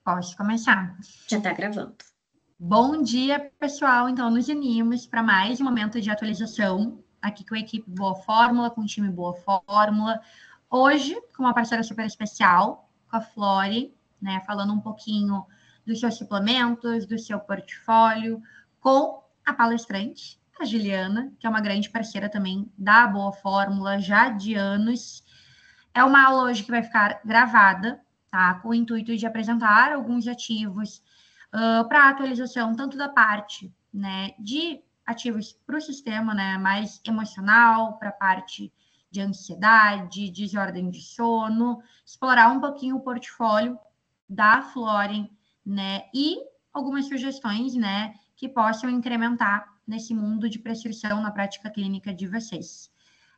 Posso começar. Já está gravando. Bom dia, pessoal. Então, nos unimos para mais um momento de atualização aqui com a equipe Boa Fórmula, com o time Boa Fórmula. Hoje, com uma parceira super especial, com a Flori, né? Falando um pouquinho dos seus suplementos, do seu portfólio, com a palestrante, a Juliana, que é uma grande parceira também da Boa Fórmula, já de anos. É uma aula hoje que vai ficar gravada, tá? Com o intuito de apresentar alguns ativos para atualização, tanto da parte, né, de ativos para o sistema, né, mais emocional, para a parte de ansiedade, desordem de sono, explorar um pouquinho o portfólio da Floren, né, e algumas sugestões, né, que possam incrementar nesse mundo de prescrição na prática clínica de vocês.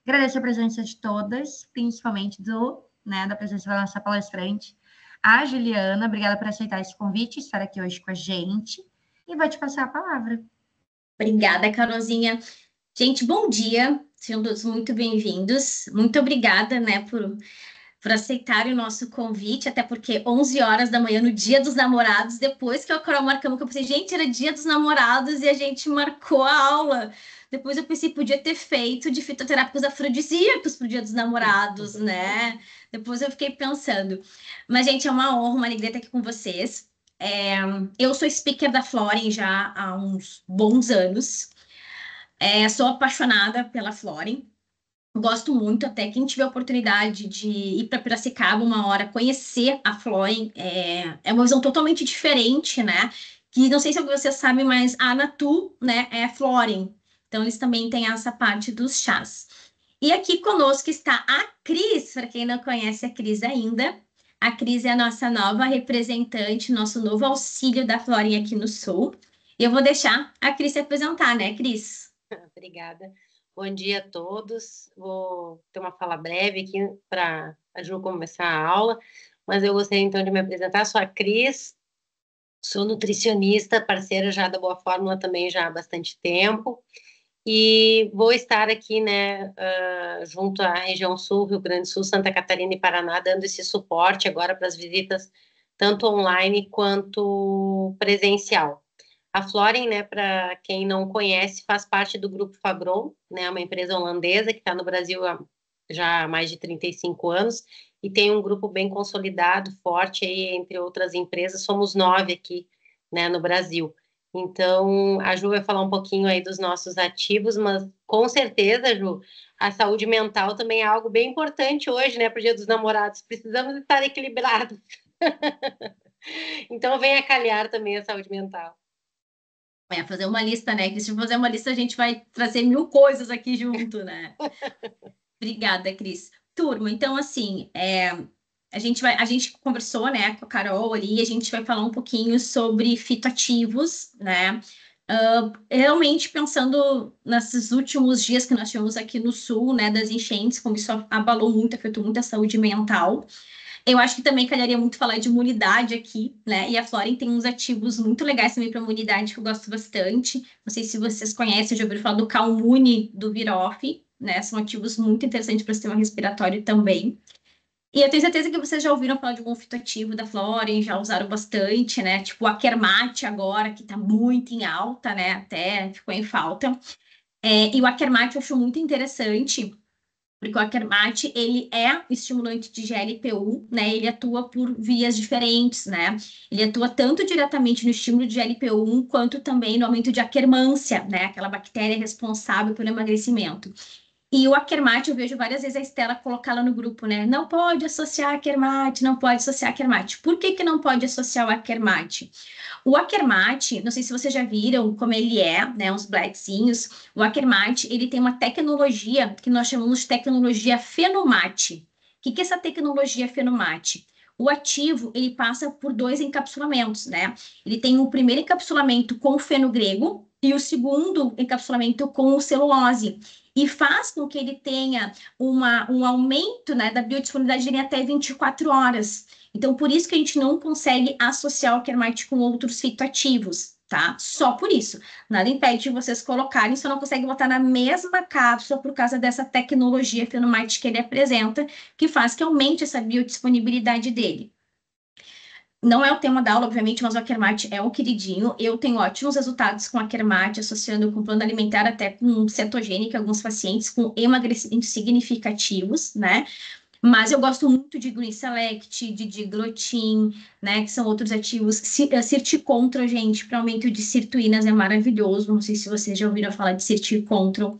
Agradeço a presença de todas, principalmente da presença da nossa palestrante, a Juliana. Obrigada por aceitar esse convite, estar aqui hoje com a gente. E vou te passar a palavra. Obrigada, Carolzinha. Gente, bom dia. Sejam todos muito bem-vindos. Muito obrigada, né, por aceitarem o nosso convite, até porque 11 horas da manhã, no Dia dos Namorados, depois que eu e a Carol marcamos, que eu pensei, gente, era Dia dos Namorados e a gente marcou a aula. Depois eu pensei, podia ter feito de fitoterápicos afrodisíacos para o Dia dos Namorados, né? Depois eu fiquei pensando. Mas, gente, é uma honra, uma alegria estar aqui com vocês. Eu sou speaker da Floren já há uns bons anos. Sou apaixonada pela Floren. Gosto muito, até quem tiver a oportunidade de ir para Piracicaba uma hora, conhecer a Floren, é uma visão totalmente diferente, né? Que não sei se você sabe, mas a Natu, né, é Floren. Então, eles também têm essa parte dos chás. E aqui conosco está a Cris, para quem não conhece a Cris ainda. A Cris é a nossa nova representante, nosso novo auxílio da Floren aqui no Sul. E eu vou deixar a Cris se apresentar, né, Cris? Obrigada. Bom dia a todos. Vou ter uma fala breve aqui para a Ju começar a aula, mas eu gostaria então de me apresentar. Sou a Cris, sou nutricionista, parceira já da Boa Fórmula também já há bastante tempo, e vou estar aqui, né, junto à região Sul, Rio Grande do Sul, Santa Catarina e Paraná, dando esse suporte agora para as visitas, tanto online quanto presencial. A Floren, né, para quem não conhece, faz parte do Grupo Fagron, né, uma empresa holandesa que está no Brasil já há mais de 35 anos e tem um grupo bem consolidado, forte aí, entre outras empresas. Somos 9 aqui, né, no Brasil. Então, a Ju vai falar um pouquinho aí dos nossos ativos, mas com certeza, Ju, a saúde mental também é algo bem importante hoje, né, para o Dia dos Namorados. Precisamos estar equilibrados. Então, venha calhar também a saúde mental. Fazer uma lista, né? Que se fazer uma lista, a gente vai trazer 1000 coisas aqui junto, né? Obrigada, Cris. Turma, então, assim, a gente conversou, né, com a Carol ali, a gente vai falar um pouquinho sobre fitoativos, né? Realmente pensando nesses últimos dias que nós tivemos aqui no Sul, né, das enchentes, como isso abalou muito, afetou muito a saúde mental. Eu acho que também calharia muito falar de imunidade aqui, né? E a Floren tem uns ativos muito legais também para imunidade que eu gosto bastante. Não sei se vocês conhecem, já ouviram falar do Calmune do Viroff, né? São ativos muito interessantes para o sistema respiratório também. E eu tenho certeza que vocês já ouviram falar de algum fitoativo da Floren, já usaram bastante, né? Tipo a Kermate agora, que está muito em alta, né? Até ficou em falta. E o Akermate eu acho muito interessante, porque o Akermate, ele é estimulante de GLP-1, né? Ele atua por vias diferentes, né? Ele atua tanto diretamente no estímulo de GLP-1, quanto também no aumento de Akkermansia, né? Aquela bactéria responsável pelo emagrecimento. E o Akkermate, eu vejo várias vezes a Estela colocá-la no grupo, né? Não pode associar Akkermate, não pode associar Akkermate. Por que que não pode associar o Akkermate? O Akkermate, não sei se vocês já viram como ele é, né, uns blackzinhos. O Akkermate, ele tem uma tecnologia que nós chamamos de tecnologia Phenomate. O que é essa tecnologia Phenomate? O ativo, ele passa por 2 encapsulamentos, né? Ele tem o primeiro encapsulamento com o fenogrego e o segundo encapsulamento com o celulose. E faz com que ele tenha um aumento, né, da biodisponibilidade dele até 24 horas. Então, por isso que a gente não consegue associar o Kermite com outros fitoativos, tá? Só por isso. Nada impede de vocês colocarem, só não consegue botar na mesma cápsula por causa dessa tecnologia Phenomite que ele apresenta, que faz que aumente essa biodisponibilidade dele. Não é o tema da aula, obviamente, mas o Akermat é um queridinho. Eu tenho ótimos resultados com Akermat, associando com plano alimentar até com cetogênica, alguns pacientes com emagrecimentos significativos, né? Mas eu gosto muito de Green Select, de Diglotin, né? Que são outros ativos. Sirticontrol, gente, para aumento de sirtuínas é maravilhoso. Não sei se vocês já ouviram falar de Sirticontrol.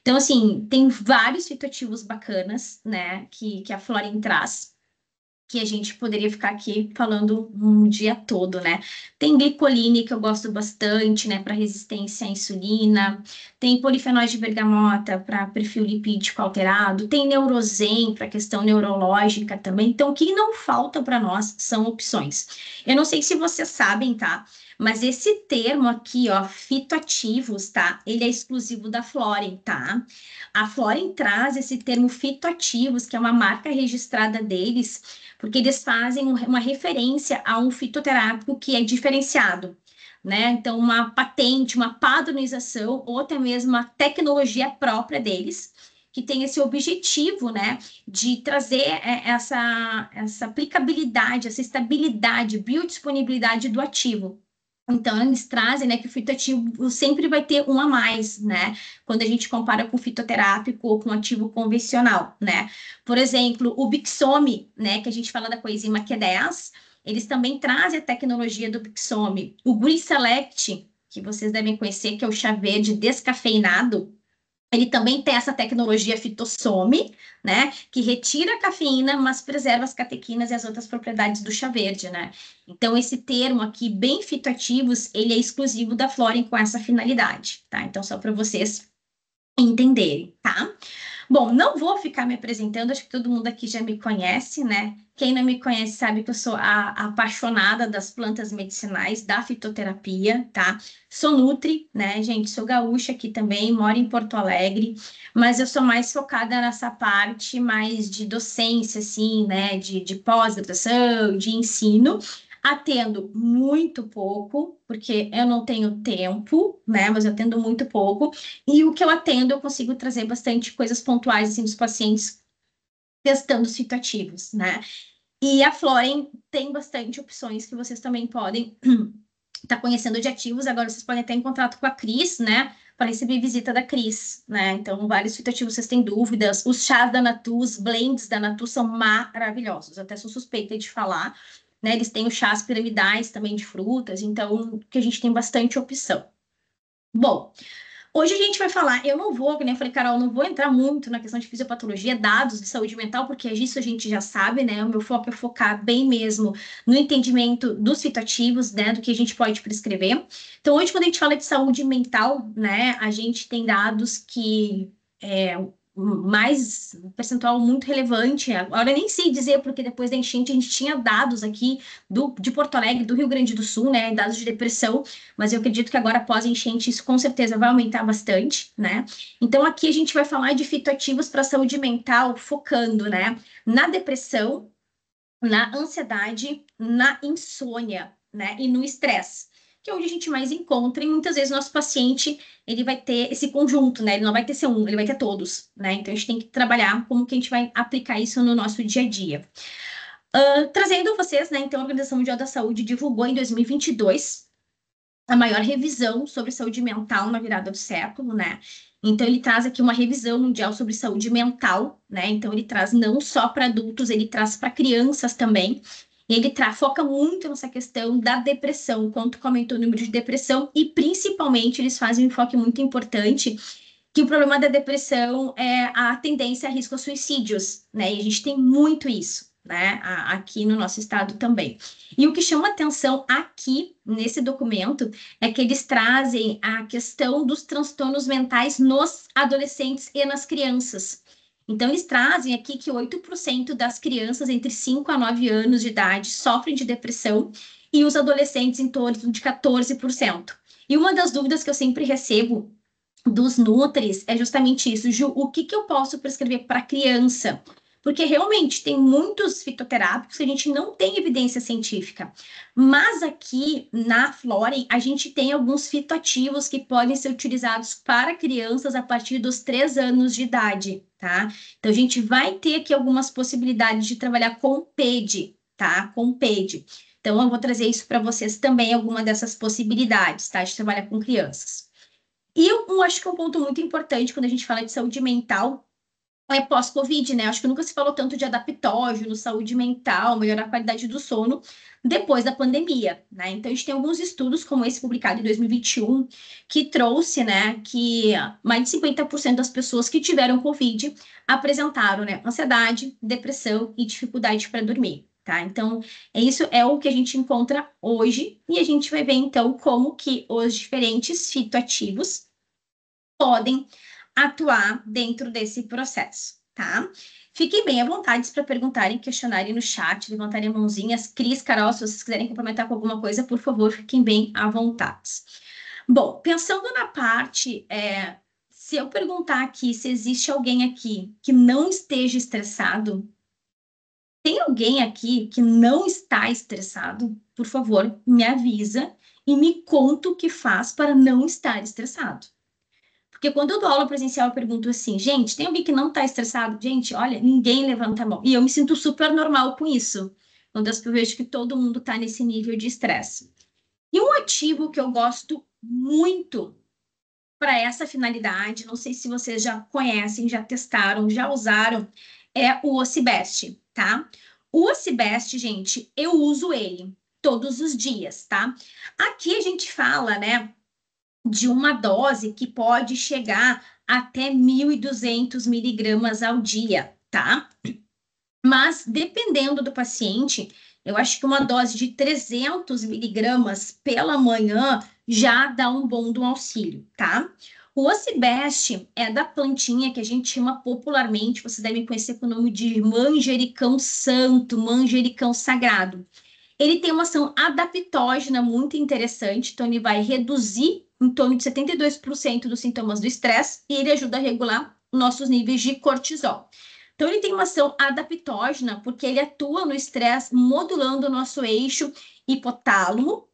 Então, assim, tem vários fitoativos bacanas, né? Que a Florin traz, que a gente poderia ficar aqui falando um dia todo, né? Tem glicoline, que eu gosto bastante, né, para resistência à insulina. Tem polifenóis de bergamota para perfil lipídico alterado. Tem Neurozen para questão neurológica também. Então, o que não falta para nós são opções. Eu não sei se vocês sabem, tá? Mas esse termo aqui, ó, fitoativos, tá? Ele é exclusivo da Florin, tá? A Florin traz esse termo fitoativos, que é uma marca registrada deles, porque eles fazem uma referência a um fitoterápico que é diferenciado, né? Então, uma patente, uma padronização, ou até mesmo uma tecnologia própria deles, que tem esse objetivo, né, de trazer essa aplicabilidade, essa estabilidade, biodisponibilidade do ativo. Então, eles trazem, né, que o fitoativo sempre vai ter um a mais, né, quando a gente compara com o fitoterápico ou com o ativo convencional, né. Por exemplo, o Bixome, né, que a gente fala da coenzima Q10, eles também trazem a tecnologia do Bixome. O Green Select, que vocês devem conhecer, que é o chá verde descafeinado, ele também tem essa tecnologia fitossome, né, que retira a cafeína, mas preserva as catequinas e as outras propriedades do chá verde, né. Então, esse termo aqui, bem fitoativos, ele é exclusivo da Florin com essa finalidade, tá? Então, só para vocês entenderem, tá? Bom, não vou ficar me apresentando, acho que todo mundo aqui já me conhece, né? Quem não me conhece sabe que eu sou a apaixonada das plantas medicinais, da fitoterapia, tá? Sou nutri, né, gente? Sou gaúcha aqui também, moro em Porto Alegre, mas eu sou mais focada nessa parte mais de docência, assim, né? De pós-graduação, de ensino. Atendo muito pouco, porque eu não tenho tempo, né? Mas eu atendo muito pouco. E o que eu atendo, eu consigo trazer bastante coisas pontuais, assim, dos pacientes testando os fitoativos, né? E a Florin tem bastante opções que vocês também podem estar conhecendo de ativos. Agora vocês podem estar em contato com a Cris, né? Para receber visita da Cris, né? Então, vários fitoativos, vocês têm dúvidas. Os chás da Natu, os blends da Natu são maravilhosos. Eu até sou suspeita de falar, né? Eles têm os chás piramidais também de frutas, então, que a gente tem bastante opção. Bom, hoje a gente vai falar, eu não vou, como eu falei, Carol, não vou entrar muito na questão de fisiopatologia, dados de saúde mental, porque isso a gente já sabe, né? O meu foco é focar bem mesmo no entendimento dos fitoativos, né? Do que a gente pode prescrever. Então, hoje, quando a gente fala de saúde mental, né? A gente tem dados que mais um percentual muito relevante. Agora eu nem sei dizer, porque depois da enchente a gente tinha dados aqui de Porto Alegre, do Rio Grande do Sul, né? Dados de depressão, mas eu acredito que agora, após a enchente, isso com certeza vai aumentar bastante, né? Então, aqui a gente vai falar de fitoativos para a saúde mental, focando, né? Na depressão, na ansiedade, na insônia, né? E no estresse, que é onde a gente mais encontra, e muitas vezes nosso paciente, ele vai ter esse conjunto, né? Ele não vai ter só um, ele vai ter todos, né? Então, a gente tem que trabalhar como que a gente vai aplicar isso no nosso dia a dia. Trazendo vocês, né? Então, a Organização Mundial da Saúde divulgou em 2022 a maior revisão sobre saúde mental na virada do século, né? Então, ele traz aqui uma revisão mundial sobre saúde mental, né? Então, ele traz não só para adultos, ele traz para crianças também. Ele foca muito nessa questão da depressão, quanto que aumentou o número de depressão, e principalmente eles fazem um enfoque muito importante, que o problema da depressão é a tendência a risco a suicídios, né? E a gente tem muito isso, né? Aqui no nosso estado também. E o que chama atenção aqui nesse documento é que eles trazem a questão dos transtornos mentais nos adolescentes e nas crianças. Então, eles trazem aqui que 8% das crianças entre 5 a 9 anos de idade sofrem de depressão e os adolescentes em torno de 14%. E uma das dúvidas que eu sempre recebo dos nutris é justamente isso, Ju, o que eu posso prescrever para criança? Porque realmente tem muitos fitoterápicos que a gente não tem evidência científica. Mas aqui na Florin, a gente tem alguns fitoativos que podem ser utilizados para crianças a partir dos 3 anos de idade, tá? Então, a gente vai ter aqui algumas possibilidades de trabalhar com PED, tá? Com PED. Então, eu vou trazer isso para vocês também, alguma dessas possibilidades, tá? De trabalhar com crianças. E eu acho que um ponto muito importante quando a gente fala de saúde mental é pós-Covid, né? Acho que nunca se falou tanto de adaptógeno, saúde mental, melhorar a qualidade do sono depois da pandemia, né? Então, a gente tem alguns estudos, como esse publicado em 2021, que trouxe, né, que mais de 50% das pessoas que tiveram Covid apresentaram, né, ansiedade, depressão e dificuldade para dormir, tá? Então, isso é o que a gente encontra hoje e a gente vai ver, então, como que os diferentes fitoativos podem atuar dentro desse processo, tá? Fiquem bem à vontade para perguntarem, questionarem no chat, levantarem mãozinhas. Cris, Carol, se vocês quiserem complementar com alguma coisa, por favor, fiquem bem à vontade. Bom, pensando na parte, se eu perguntar aqui se existe alguém aqui que não esteja estressado, tem alguém aqui que não está estressado? Por favor, me avisa e me conta o que faz para não estar estressado. Porque quando eu dou aula presencial, eu pergunto assim, gente, tem alguém que não está estressado? Gente, olha, ninguém levanta a mão. E eu me sinto super normal com isso, quando eu vejo que todo mundo está nesse nível de estresse. E um ativo que eu gosto muito para essa finalidade, não sei se vocês já conhecem, já testaram, já usaram, é o Ocibest, tá? O Ocibest, gente, eu uso ele todos os dias, tá? Aqui a gente fala, né, de uma dose que pode chegar até 1.200 miligramas ao dia, tá? Mas, dependendo do paciente, eu acho que uma dose de 300 miligramas pela manhã já dá um bom do auxílio, tá? O Ocibest é da plantinha que a gente chama popularmente, vocês devem conhecer com o nome de manjericão santo, manjericão sagrado. Ele tem uma ação adaptógena muito interessante, então ele vai reduzir em torno de 72% dos sintomas do estresse e ele ajuda a regular nossos níveis de cortisol. Então, ele tem uma ação adaptógena porque ele atua no estresse, modulando o nosso eixo hipotálamo,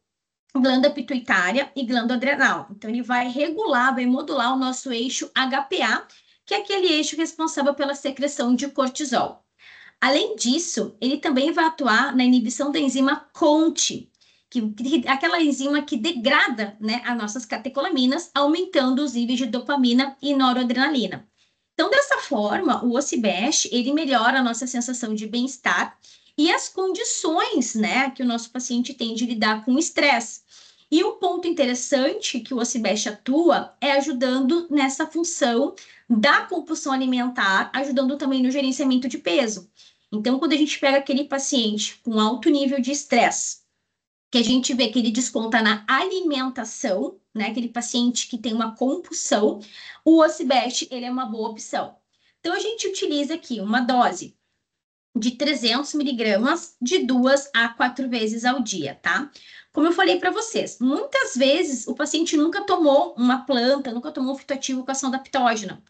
glândula pituitária e glândula adrenal. Então, ele vai regular, vai modular o nosso eixo HPA, que é aquele eixo responsável pela secreção de cortisol. Além disso, ele também vai atuar na inibição da enzima CONT, aquela enzima que degrada, né, as nossas catecolaminas, aumentando os níveis de dopamina e noradrenalina. Então, dessa forma, o Ocibest, ele melhora a nossa sensação de bem-estar e as condições, né, que o nosso paciente tem de lidar com o estresse. E um ponto interessante que o Ocibest atua é ajudando nessa função da compulsão alimentar, ajudando também no gerenciamento de peso. Então, quando a gente pega aquele paciente com alto nível de estresse, que a gente vê que ele desconta na alimentação, né? Aquele paciente que tem uma compulsão, o Ocibest, ele é uma boa opção. Então, a gente utiliza aqui uma dose de 300 miligramas de 2 a 4 vezes ao dia, tá? Como eu falei para vocês, muitas vezes o paciente nunca tomou uma planta, nunca tomou um fitoativo com ação adaptógena.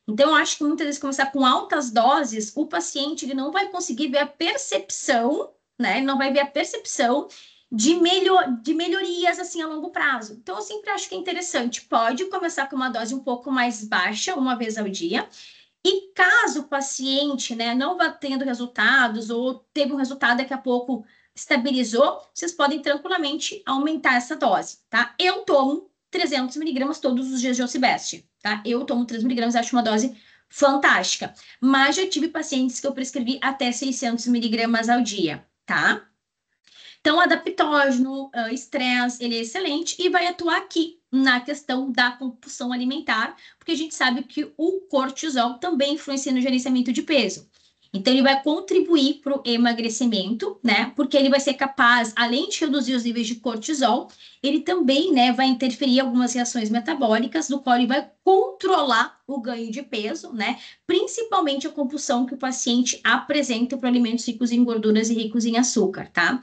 Então, eu acho que muitas vezes começar com altas doses, o paciente ele não vai conseguir ver a percepção, né? Ele não vai ver a percepção de melhorias assim a longo prazo. Então, eu sempre acho que é interessante. Pode começar com uma dose um pouco mais baixa, uma vez ao dia. E caso o paciente, né, não vá tendo resultados ou teve um resultado daqui a pouco estabilizou, vocês podem tranquilamente aumentar essa dose, tá? Eu tomo 300 miligramas todos os dias de Ocibest, tá? Eu tomo 3 miligramas, acho uma dose fantástica. Mas já tive pacientes que eu prescrevi até 600 miligramas ao dia, tá? Então, adaptógeno, estresse, ele é excelente e vai atuar aqui na questão da compulsão alimentar, porque a gente sabe que o cortisol também influencia no gerenciamento de peso. Então, ele vai contribuir para o emagrecimento, né? Porque ele vai ser capaz, além de reduzir os níveis de cortisol, ele também, né, vai interferir em algumas reações metabólicas, do qual ele vai controlar o ganho de peso, né? Principalmente a compulsão que o paciente apresenta para alimentos ricos em gorduras e ricos em açúcar, tá?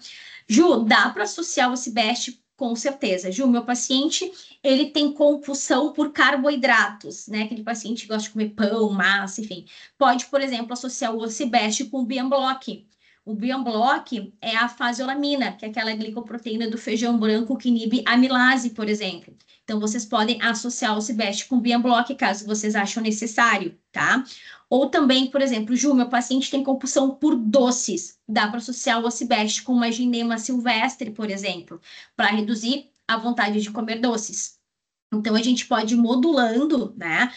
Ju, dá para associar o Ocibest com certeza. Ju, meu paciente, ele tem compulsão por carboidratos, né? Aquele paciente que gosta de comer pão, massa, enfim. Pode, por exemplo, associar o Ocibest com o Bienblock. O Biamblock é a faseolamina, que é aquela glicoproteína do feijão branco que inibe a amilase, por exemplo. Então, vocês podem associar o Cibest com o Biamblock, caso vocês acham necessário, tá? Ou também, por exemplo, Ju, meu paciente tem compulsão por doces. Dá para associar o Cibest com uma ginema silvestre, por exemplo, para reduzir a vontade de comer doces. Então, a gente pode ir modulando, né,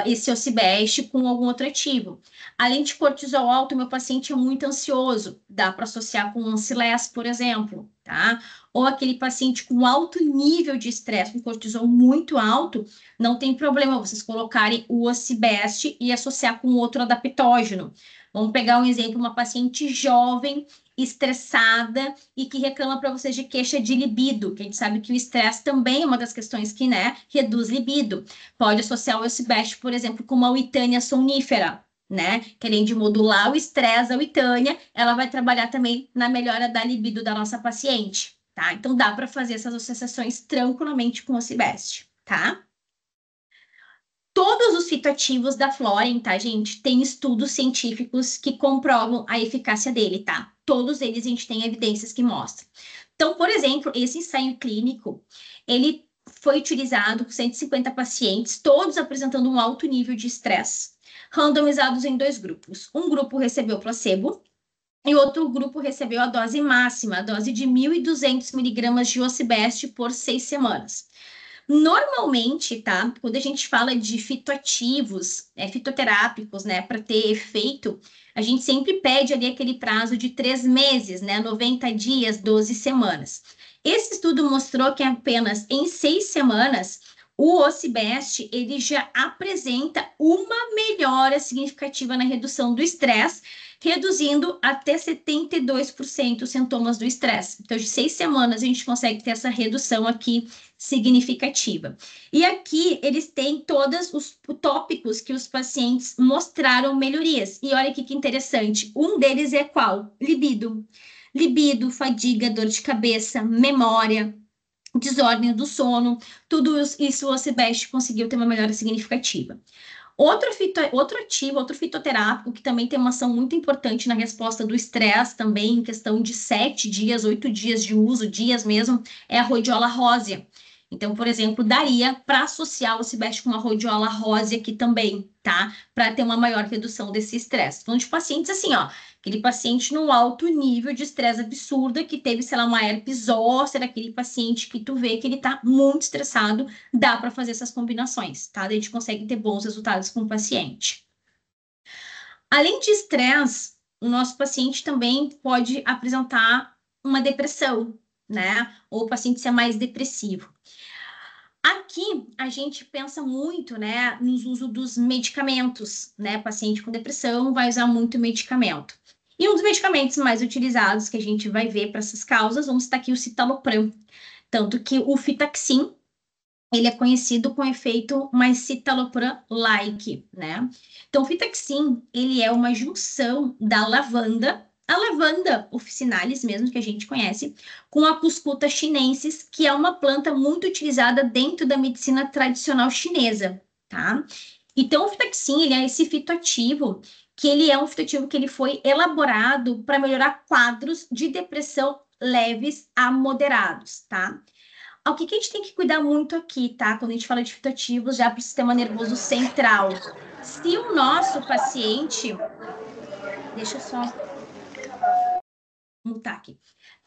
esse Ocibest com algum outro ativo. Além de cortisol alto, meu paciente é muito ansioso. Dá para associar com Ancilés, por exemplo, tá? Ou aquele paciente com alto nível de estresse, com cortisol muito alto, não tem problema vocês colocarem o Ocibest e associar com outro adaptógeno. Vamos pegar um exemplo, uma paciente jovem, estressada e que reclama para vocês de queixa de libido, que a gente sabe que o estresse também é uma das questões que, né, reduz libido. Pode associar o Ocibest, por exemplo, com uma Witânia somnífera, né, que além de modular o estresse da Witânia, ela vai trabalhar também na melhora da libido da nossa paciente, tá? Então dá para fazer essas associações tranquilamente com o Ocibest, tá? Todos os fitoativos da Floren, tá, gente? Tem estudos científicos que comprovam a eficácia dele, tá? Todos eles a gente tem evidências que mostram. Então, por exemplo, esse ensaio clínico, ele foi utilizado com 150 pacientes, todos apresentando um alto nível de estresse, randomizados em 2 grupos. Um grupo recebeu placebo e outro grupo recebeu a dose máxima, a dose de 1.200 miligramas de Ocibest por 6 semanas. Normalmente, tá? Quando a gente fala de fitoativos, fitoterápicos, né, para ter efeito, a gente sempre pede ali aquele prazo de 3 meses, né, 90 dias, 12 semanas. Esse estudo mostrou que apenas em 6 semanas, o Ocibest, ele já apresenta uma melhora significativa na redução do estresse, reduzindo até 72% os sintomas do estresse. Então, de 6 semanas, a gente consegue ter essa redução aqui significativa. E aqui eles têm todos os tópicos que os pacientes mostraram melhorias. E olha aqui que interessante. Um deles é qual? Libido. Libido, fadiga, dor de cabeça, memória, desordem do sono, tudo isso o Ocibest conseguiu ter uma melhora significativa. Outro ativo, outro fitoterápico, que também tem uma ação muito importante na resposta do estresse, também em questão de 7 dias, 8 dias de uso, dias mesmo, é a rhodiola rósea. Então, por exemplo, daria para associar o Ocibest com uma rhodiola rósea aqui também, tá? Para ter uma maior redução desse estresse. Falando de pacientes assim, ó, aquele paciente no alto nível de estresse absurda, que teve, sei lá, uma herpes zoster, aquele paciente que tu vê que ele tá muito estressado, dá para fazer essas combinações, tá? Daí a gente consegue ter bons resultados com o paciente. Além de estresse, o nosso paciente também pode apresentar uma depressão, né? Ou o paciente ser mais depressivo. Aqui a gente pensa muito, né, no uso dos medicamentos, né? Paciente com depressão vai usar muito medicamento. E um dos medicamentos mais utilizados que a gente vai ver para essas causas, vamos citar aqui o citalopram. Tanto que o Fitaxin, ele é conhecido com efeito mais citalopram-like, né? Então, o Fitaxin, ele é uma junção da lavanda, a lavanda officinalis mesmo, que a gente conhece, com a Cuscuta chinensis, que é uma planta muito utilizada dentro da medicina tradicional chinesa, tá? Então, o Fitaxin, ele é esse fitoativo, que ele é um fitoativo que ele foi elaborado para melhorar quadros de depressão leves a moderados, tá? O que a gente tem que cuidar muito aqui, tá? Quando a gente fala de fitoativos, já para o sistema nervoso central. Se o nosso paciente... Deixa eu só mutar aqui.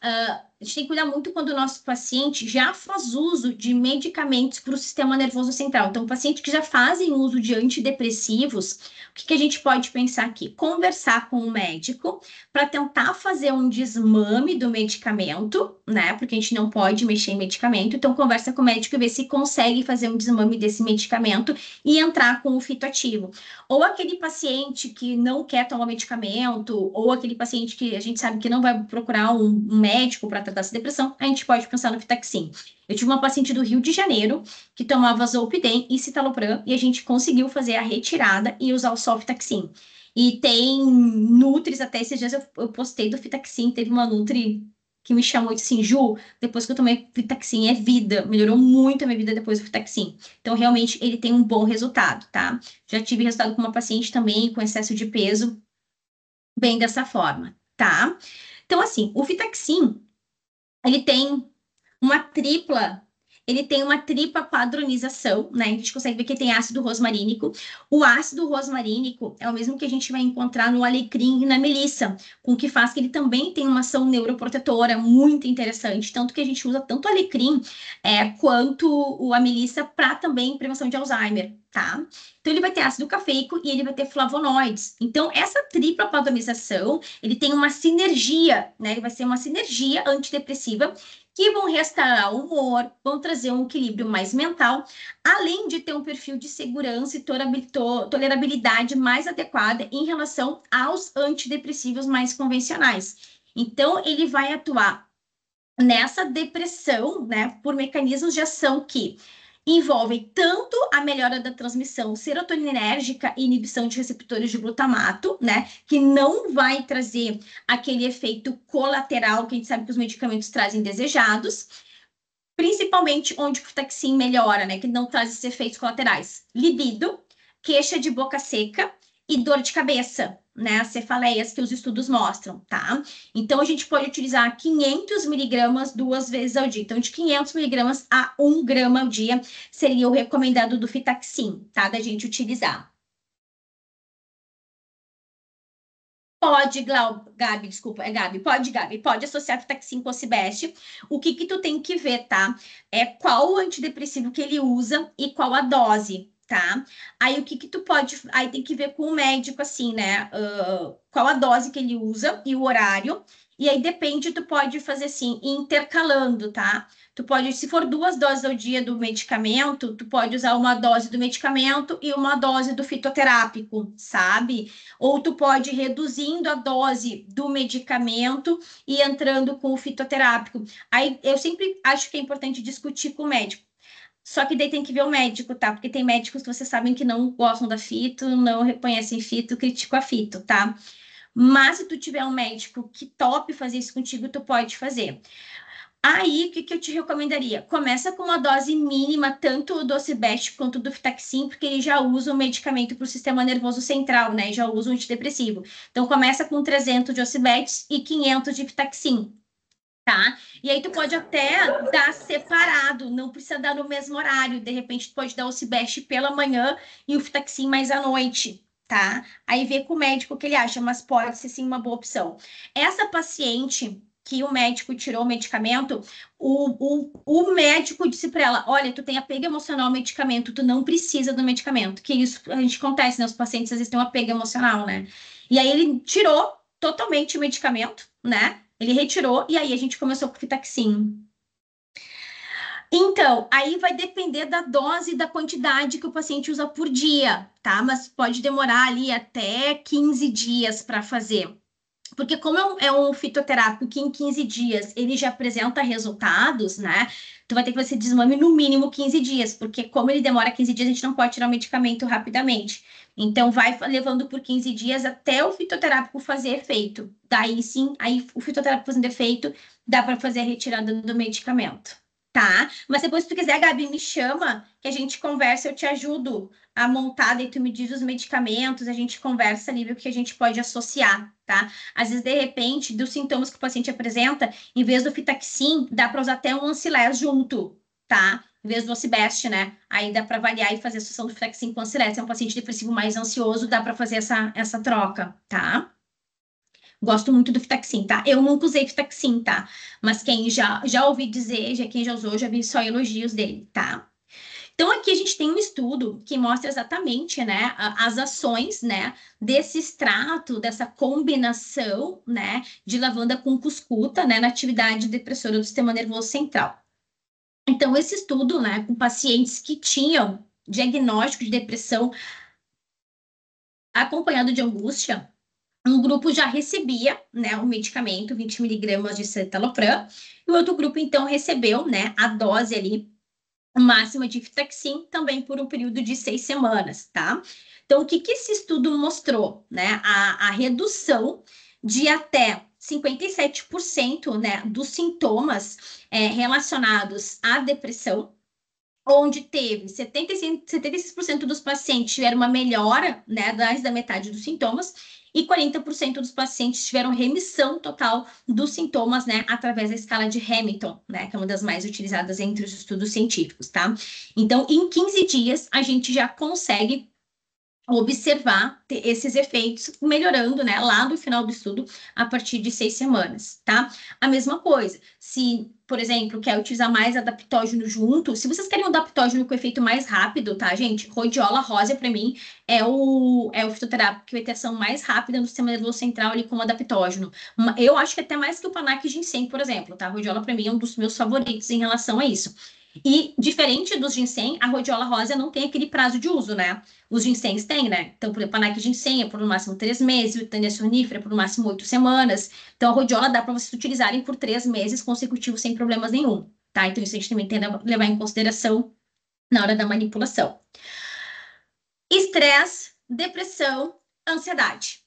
A gente tem que cuidar muito quando o nosso paciente já faz uso de medicamentos para o sistema nervoso central. Então, pacientes que já fazem uso de antidepressivos, o que a gente pode pensar aqui? Conversar com o médico para tentar fazer um desmame do medicamento, né? Porque a gente não pode mexer em medicamento. Então, conversa com o médico e vê se consegue fazer um desmame desse medicamento e entrar com o fitoativo. Ou aquele paciente que não quer tomar medicamento, ou aquele paciente que a gente sabe que não vai procurar um médico para tratar essa depressão, a gente pode pensar no Fitaxin. Eu tive uma paciente do Rio de Janeiro que tomava Zolpidem e citalopram e a gente conseguiu fazer a retirada e usar só o Fitaxin. E tem nutris, até esses dias eu postei do Fitaxin, teve uma nutri que me chamou e disse assim, Ju, depois que eu tomei Fitaxin é vida, melhorou muito a minha vida depois do Fitaxin. Então, realmente, ele tem um bom resultado, tá? Já tive resultado com uma paciente também com excesso de peso, bem dessa forma. tá? Então, assim, o Fitaxim, ele tem uma tripla padronização, né? A gente consegue ver que tem ácido rosmarínico. O ácido rosmarínico é o mesmo que a gente vai encontrar no alecrim e na melissa, com que faz que ele também tem uma ação neuroprotetora muito interessante, tanto que a gente usa tanto o alecrim quanto a melissa para também prevenção de Alzheimer, tá? Então, ele vai ter ácido cafeico e ele vai ter flavonoides. Então, essa tripla padronização, ele tem uma sinergia, né? Ele vai ser uma sinergia antidepressiva que vão restaurar o humor, vão trazer um equilíbrio mais mental, além de ter um perfil de segurança e tolerabilidade mais adequada em relação aos antidepressivos mais convencionais. Então, ele vai atuar nessa depressão, né, por mecanismos de ação que envolvem tanto a melhora da transmissão serotoninérgica e inibição de receptores de glutamato, né, que não vai trazer aquele efeito colateral que a gente sabe que os medicamentos trazem desejados, principalmente onde o Fitaxim melhora, né, que não traz esses efeitos colaterais. Libido, queixa de boca seca e dor de cabeça, né, as cefaleias que os estudos mostram, tá? Então, a gente pode utilizar 500 miligramas 2 vezes ao dia. Então, de 500 miligramas a 1 grama ao dia seria o recomendado do Fitaxim, tá? Da gente utilizar. Pode, Gabi, desculpa, é Gabi. Pode, Gabi, pode associar Fitaxim com o Cibeste. O que tu tem que ver, tá? É qual o antidepressivo que ele usa e qual a dose, tá? Aí o que tu pode... Aí tem que ver com o médico, assim, né? Qual a dose que ele usa e o horário. E aí depende, tu pode fazer assim, intercalando, tá? Tu pode, se for 2 doses ao dia do medicamento, tu pode usar uma dose do medicamento e uma dose do fitoterápico, sabe? Ou tu pode ir reduzindo a dose do medicamento e entrando com o fitoterápico. Aí eu sempre acho que é importante discutir com o médico. Só que daí tem que ver o médico, tá? Porque tem médicos que vocês sabem que não gostam da fito, não reconhecem fito, criticam a fito, tá? Mas se tu tiver um médico que tope fazer isso contigo, tu pode fazer. Aí, o que eu te recomendaria? Começa com uma dose mínima, tanto do Cibeste quanto do Fitaxim, porque ele já usa o medicamento para o sistema nervoso central, né? Já usa o antidepressivo. Então, começa com 300 de Ocibete e 500 de Fitaxim, tá? E aí, tu pode até dar separado, não precisa dar no mesmo horário. De repente, tu pode dar o Cibeste pela manhã e o Fitaxim mais à noite, tá? Aí, vê com o médico o que ele acha, mas pode ser, sim, uma boa opção. Essa paciente que o médico tirou o medicamento, o médico disse para ela, olha, tu tem apego emocional ao medicamento, tu não precisa do medicamento, que isso a gente acontece, né? Os pacientes às vezes têm um apego emocional, né? E aí ele tirou totalmente o medicamento, né? Ele retirou e aí a gente começou com o Fitaxim. Então, aí vai depender da dose e da quantidade que o paciente usa por dia, tá? Mas pode demorar ali até 15 dias para fazer. Porque como é um fitoterápico que em 15 dias ele já apresenta resultados, né? Tu vai ter que fazer desmame no mínimo 15 dias, porque como ele demora 15 dias, a gente não pode tirar o medicamento rapidamente. Então, vai levando por 15 dias até o fitoterápico fazer efeito. Daí sim, aí o fitoterápico fazendo efeito, dá para fazer a retirada do medicamento. Tá? Mas depois, se tu quiser, Gabi, me chama, que a gente conversa, eu te ajudo a montar, daí tu me diz os medicamentos, a gente conversa ali, vê o que a gente pode associar, tá? Às vezes, de repente, dos sintomas que o paciente apresenta, em vez do Fitaxim, dá para usar até um Ancilés junto, tá? Em vez do Ocibeste, né? Aí dá para avaliar e fazer a associação do Fitaxim com o Ancilés. Se é um paciente depressivo mais ansioso, dá para fazer essa troca, tá? Gosto muito do Fitaxim, tá? Eu nunca usei Fitaxim, tá? Mas quem já ouvi dizer, quem já usou, já vi só elogios dele, tá? Então, aqui a gente tem um estudo que mostra exatamente, né, as ações, né, desse extrato, dessa combinação, né, de lavanda com cuscuta, né, na atividade depressora do sistema nervoso central. Então, esse estudo, né, com pacientes que tinham diagnóstico de depressão acompanhado de angústia, um grupo já recebia, né, o medicamento, 20 miligramas de citalopram, e o outro grupo, então, recebeu, né, a dose ali máxima de Fitaxim também por um período de 6 semanas, tá? Então, o que esse estudo mostrou, né? A redução de até 57%, né, dos sintomas relacionados à depressão, onde teve 76% dos pacientes tiveram uma melhora, né, mais da metade dos sintomas, e 40% dos pacientes tiveram remissão total dos sintomas, né, através da escala de Hamilton, né, que é uma das mais utilizadas entre os estudos científicos, tá? Então, em 15 dias, a gente já consegue observar esses efeitos melhorando, né, lá do final do estudo, a partir de 6 semanas, tá? A mesma coisa, se, por exemplo, quer utilizar mais adaptógeno junto, se vocês querem um adaptógeno com efeito mais rápido, tá, gente? Rhodiola rósea, para mim, é o fitoterápico que vai ter ação mais rápida no sistema nervoso central ali como adaptógeno. Eu acho que até mais que o Panac ginseng, por exemplo, tá? A rhodiola, para mim, é um dos meus favoritos em relação a isso. E, diferente dos ginseng, a rhodiola rósea não tem aquele prazo de uso, né? Os ginsengs têm, né? Então, por exemplo, a Panac ginseng é por no máximo 3 meses, o Witania sonífera é por no máximo 8 semanas. Então, a rhodiola dá para vocês utilizarem por 3 meses consecutivos sem problemas nenhum, tá? Então, isso a gente também tem que levar em consideração na hora da manipulação. Estresse, depressão, ansiedade.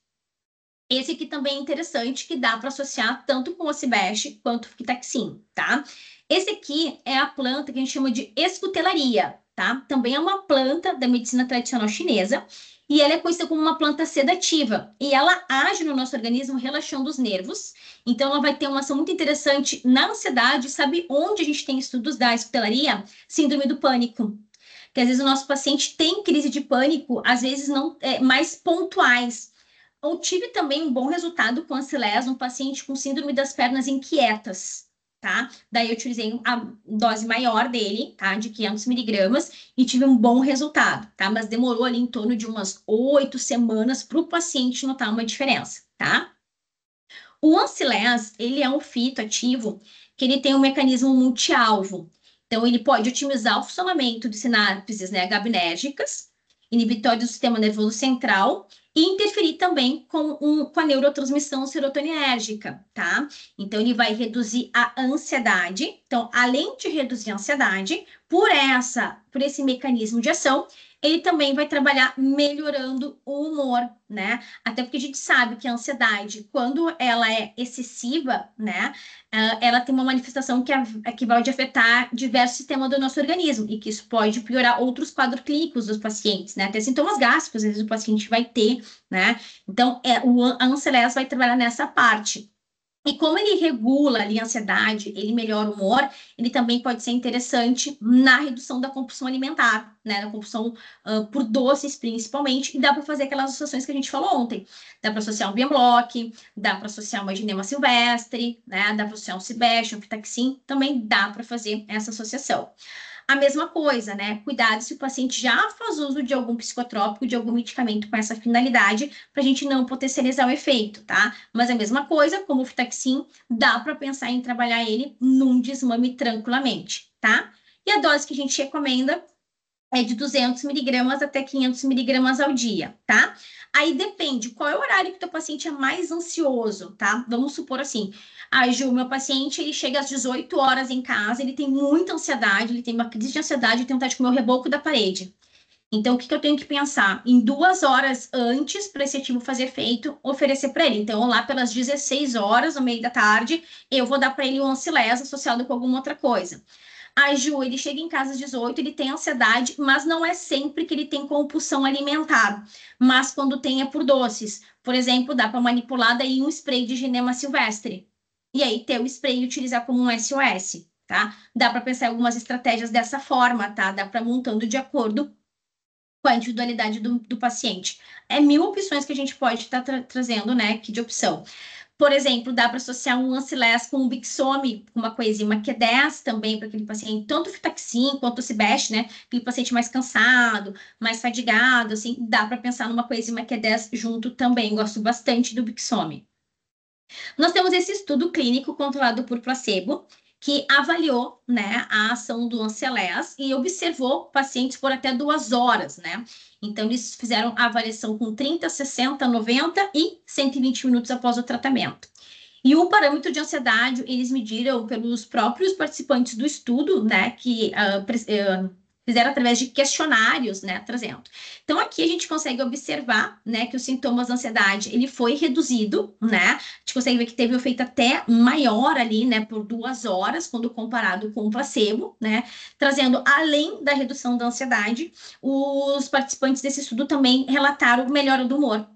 Esse aqui também é interessante, que dá para associar tanto com o Cibeste quanto o Fitaxin, tá? Esse aqui é a planta que a gente chama de escutelaria, tá? Também é uma planta da medicina tradicional chinesa e ela é conhecida como uma planta sedativa e ela age no nosso organismo relaxando os nervos. Então, ela vai ter uma ação muito interessante na ansiedade. Sabe onde a gente tem estudos da escutelaria? Síndrome do pânico. Que às vezes o nosso paciente tem crise de pânico, às vezes não mais pontuais. Eu tive também um bom resultado com Ancilés, um paciente com síndrome das pernas inquietas, tá? Daí eu utilizei a dose maior dele, tá? De 500 miligramas e tive um bom resultado, tá? Mas demorou ali em torno de umas 8 semanas para o paciente notar uma diferença, tá? O Ancilés, ele é um fito ativo que ele tem um mecanismo multi-alvo. Então, ele pode otimizar o funcionamento de sinapses, né, GABinérgicas, inibitórios do sistema nervoso central e interferir também com a neurotransmissão serotoninérgica, tá? Então, ele vai reduzir a ansiedade. Então, além de reduzir a ansiedade, por esse mecanismo de ação, ele também vai trabalhar melhorando o humor, né? Até porque a gente sabe que a ansiedade, quando ela é excessiva, né? Ela tem uma manifestação que vai afetar diversos sistemas do nosso organismo e que isso pode piorar outros quadros clínicos dos pacientes, né? Até sintomas gástricos, às vezes o paciente vai ter, né? Então, a Ancilés vai trabalhar nessa parte. E como ele regula ali a ansiedade, ele melhora o humor, ele também pode ser interessante na redução da compulsão alimentar, né? Da compulsão por doces, principalmente, e dá para fazer aquelas associações que a gente falou ontem. Dá para associar um Bienblock, dá para associar uma Ginema silvestre, né? Dá para associar um Cibeste, um Fitaxin, também dá para fazer essa associação. A mesma coisa, né? Cuidado se o paciente já faz uso de algum psicotrópico, de algum medicamento com essa finalidade, para a gente não potencializar o efeito, tá? Mas a mesma coisa, como o Fitaxin, dá para pensar em trabalhar ele num desmame tranquilamente, tá? E a dose que a gente recomenda é de 200 miligramas até 500 miligramas ao dia, tá? Aí depende, qual é o horário que o teu paciente é mais ansioso, tá? Vamos supor assim, Ju, meu paciente, ele chega às 18 horas em casa, ele tem muita ansiedade, ele tem uma crise de ansiedade, ele tem vontade de comer o reboco da parede. Então, o que eu tenho que pensar? Em 2 horas antes, para esse ativo fazer efeito, oferecer para ele. Então, lá pelas 16 horas, no meio da tarde, eu vou dar para ele um Ancilés associado com alguma outra coisa. Ju, ele chega em casa às 18, ele tem ansiedade, mas não é sempre que ele tem compulsão alimentar. Mas quando tem é por doces. Por exemplo, dá para manipular daí um spray de Ginema silvestre. E aí ter o spray e utilizar como um SOS, tá? Dá para pensar em algumas estratégias dessa forma, tá? Dá para montando de acordo com a individualidade do paciente. É 1000 opções que a gente pode estar trazendo, né, aqui de opção. Por exemplo, dá para associar um Ancilés com um Bixome, uma coenzima Q10 também para aquele paciente, tanto o Fitaxin quanto o Cibeste, né? Aquele paciente mais cansado, mais fadigado, assim, dá para pensar numa coenzima Q10 junto também. Gosto bastante do Bixome. Nós temos esse estudo clínico controlado por placebo, que avaliou, né, a ação do Ancilés e observou pacientes por até 2 horas, né? Então, eles fizeram a avaliação com 30, 60, 90 e 120 minutos após o tratamento. E o parâmetro de ansiedade, eles mediram pelos próprios participantes do estudo, né, que fizeram através de questionários, né, trazendo. Então, aqui a gente consegue observar, né, que os sintomas da ansiedade, ele foi reduzido, né, a gente consegue ver que teve um efeito até maior ali, né, por 2 horas, quando comparado com o placebo, né, trazendo, além da redução da ansiedade, os participantes desse estudo também relataram melhora do humor.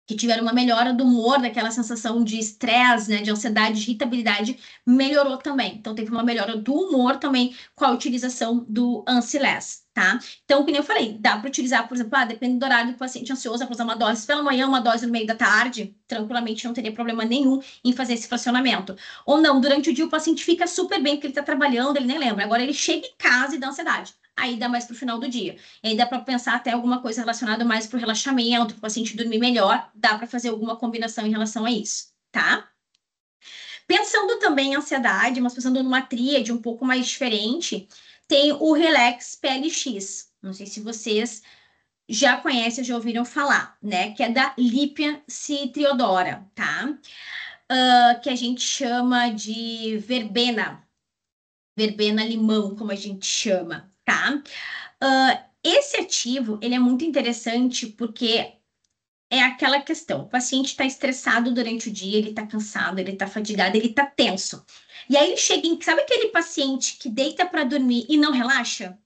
que tiveram uma melhora do humor, daquela sensação de estresse, né, de ansiedade, de irritabilidade, melhorou também. Então, teve uma melhora do humor também com a utilização do Anciless, tá? Então, como eu falei, dá para utilizar, por exemplo, depende do horário do paciente ansioso, para usar uma dose pela manhã, uma dose no meio da tarde, tranquilamente não teria problema nenhum em fazer esse fracionamento. Ou não, durante o dia o paciente fica super bem, porque ele está trabalhando, ele nem lembra. Agora ele chega em casa e dá ansiedade. Aí dá mais para o final do dia. E aí dá para pensar até alguma coisa relacionada mais para o relaxamento, para o paciente dormir melhor, dá para fazer alguma combinação em relação a isso, tá? Pensando também em ansiedade, mas pensando numa tríade um pouco mais diferente, tem o Relax PLX. Não sei se vocês já conhecem, já ouviram falar, né? Que é da Lípia Citriodora, tá? Que a gente chama de verbena limão, como a gente chama, tá? Esse ativo, ele é muito interessante porque é aquela questão, o paciente está estressado durante o dia, ele está cansado, ele está fadigado, ele está tenso. E aí ele chega em, sabe aquele paciente que deita para dormir e não relaxa?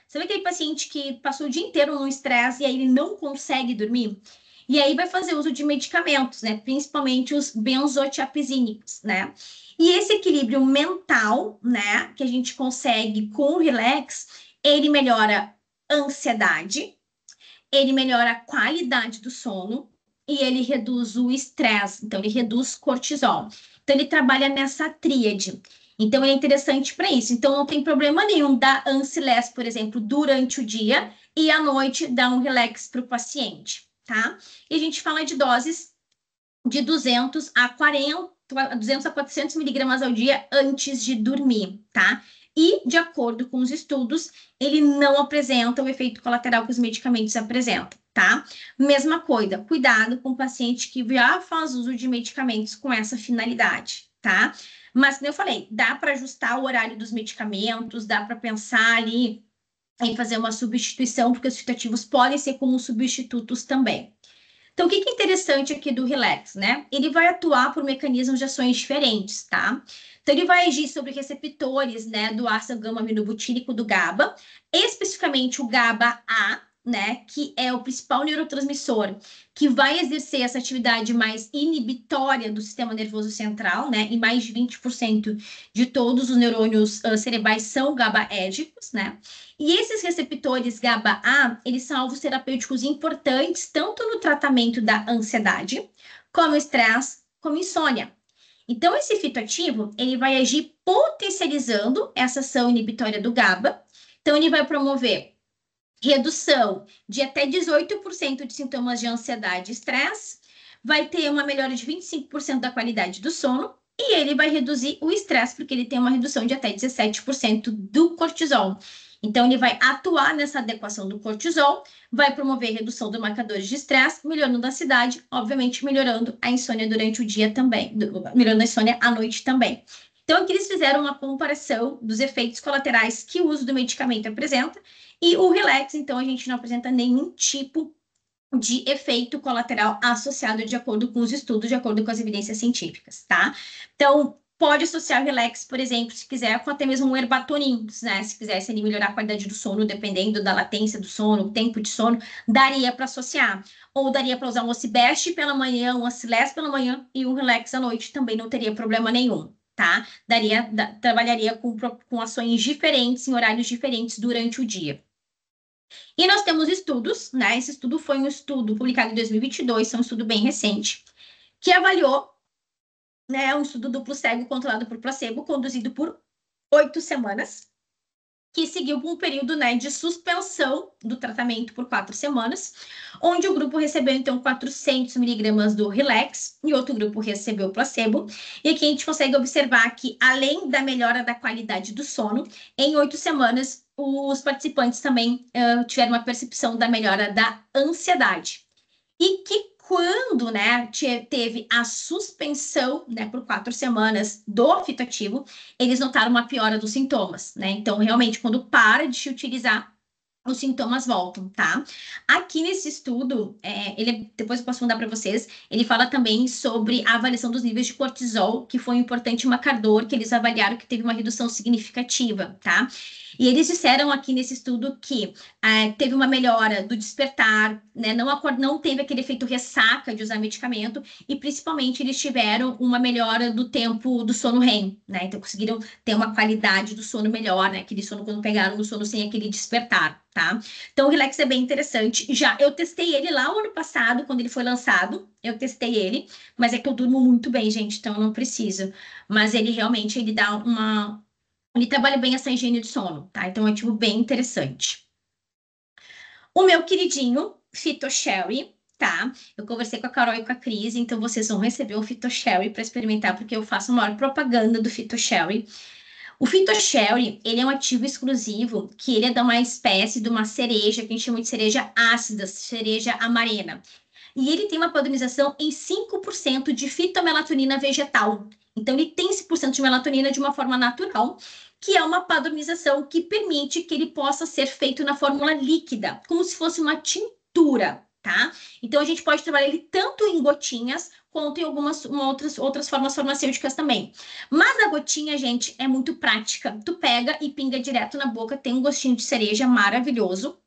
Sabe aquele paciente que passou o dia inteiro no estresse e aí ele não consegue dormir? E aí vai fazer uso de medicamentos, né? Principalmente os benzodiazepínicos, né? E esse equilíbrio mental, né, que a gente consegue com o relax, ele melhora a ansiedade, ele melhora a qualidade do sono e ele reduz o estresse, então ele reduz cortisol. Então ele trabalha nessa tríade. Então ele é interessante para isso. Então não tem problema nenhum dar Anciless, por exemplo, durante o dia e à noite dar um relax para o paciente, tá? E a gente fala de doses de 200 a 400 miligramas ao dia antes de dormir, tá? E, de acordo com os estudos, ele não apresenta o efeito colateral que os medicamentos apresentam, tá? Mesma coisa, cuidado com o paciente que já faz uso de medicamentos com essa finalidade, tá? Mas, como eu falei, dá para ajustar o horário dos medicamentos, dá para pensar ali em fazer uma substituição, porque os fitativos podem ser como substitutos também. Então, o que é interessante aqui do Relax, né? Ele vai atuar por mecanismos de ações diferentes, tá? Então, ele vai agir sobre receptores, né, do ácido gama-aminobutírico do GABA, especificamente o GABA-A, né, que é o principal neurotransmissor, que vai exercer essa atividade mais inibitória do sistema nervoso central, né, e mais de 20% de todos os neurônios cerebrais são GABAérgicos, né? E esses receptores GABA-A, eles são alvos terapêuticos importantes, tanto no tratamento da ansiedade, como estresse, como insônia. Então, esse fitoativo, ele vai agir potencializando essa ação inibitória do GABA. Então, ele vai promover redução de até 18% de sintomas de ansiedade e estresse, vai ter uma melhora de 25% da qualidade do sono, e ele vai reduzir o estresse, porque ele tem uma redução de até 17% do cortisol. Então, ele vai atuar nessa adequação do cortisol, vai promover redução dos marcadores de estresse, melhorando a ansiedade, obviamente melhorando a insônia durante o dia também, melhorando a insônia à noite também. Então, aqui eles fizeram uma comparação dos efeitos colaterais que o uso do medicamento apresenta, e o relax, então, a gente não apresenta nenhum tipo de efeito colateral associado de acordo com os estudos, de acordo com as evidências científicas, tá? Então, pode associar o relax, por exemplo, se quiser, com até mesmo um Herbatonin, né? Se quisesse ali melhorar a qualidade do sono, dependendo da latência do sono, o tempo de sono, daria para associar. Ou daria para usar um Ocibest pela manhã, um Anciless pela manhã e um relax à noite, também não teria problema nenhum, tá? Trabalharia com ações diferentes, em horários diferentes durante o dia. E nós temos estudos, né? Esse estudo foi um estudo publicado em 2022, é um estudo bem recente, que avaliou, né, um estudo duplo cego controlado por placebo, conduzido por 8 semanas, que seguiu por um período, né, de suspensão do tratamento por 4 semanas, onde o grupo recebeu, então, 400 miligramas do Relax e outro grupo recebeu placebo. E aqui a gente consegue observar que, além da melhora da qualidade do sono, em 8 semanas, os participantes também tiveram uma percepção da melhora da ansiedade. E que quando, né, teve a suspensão, né, por 4 semanas do fitoativo, eles notaram uma piora dos sintomas, né? Então, realmente, quando para de se utilizar, os sintomas voltam, tá? Aqui nesse estudo, depois eu posso mandar para vocês, ele fala também sobre a avaliação dos níveis de cortisol, que foi um importante marcador que eles avaliaram que teve uma redução significativa, tá? E eles disseram aqui nesse estudo que teve uma melhora do despertar, né? Não teve aquele efeito ressaca de usar medicamento, e principalmente eles tiveram uma melhora do tempo do sono REM, né? Então conseguiram ter uma qualidade do sono melhor, né? Aquele sono quando pegaram no sono sem aquele despertar, tá? Então o Relax é bem interessante. Já eu testei ele lá o ano passado, quando ele foi lançado, eu testei ele, mas é que eu durmo muito bem, gente, então eu não preciso. Mas ele realmente, ele dá uma... Ele trabalha bem essa higiene de sono, tá? Então é tipo bem interessante. O meu queridinho, Phytosherry, tá? Eu conversei com a Carol e com a Cris, então vocês vão receber o Phytosherry para experimentar, porque eu faço a maior propaganda do Phytosherry. O Phytosherry, ele é um ativo exclusivo, que ele é de uma espécie de uma cereja, que a gente chama de cereja ácida, cereja amarena. E ele tem uma padronização em 5% de fitomelatonina vegetal. Então, ele tem 5% de melatonina de uma forma natural, que é uma padronização que permite que ele possa ser feito na fórmula líquida, como se fosse uma tintura, tá? Então, a gente pode trabalhar ele tanto em gotinhas, quanto em algumas outras formas farmacêuticas também. Mas a gotinha, gente, é muito prática. Tu pega e pinga direto na boca, tem um gostinho de cereja maravilhoso.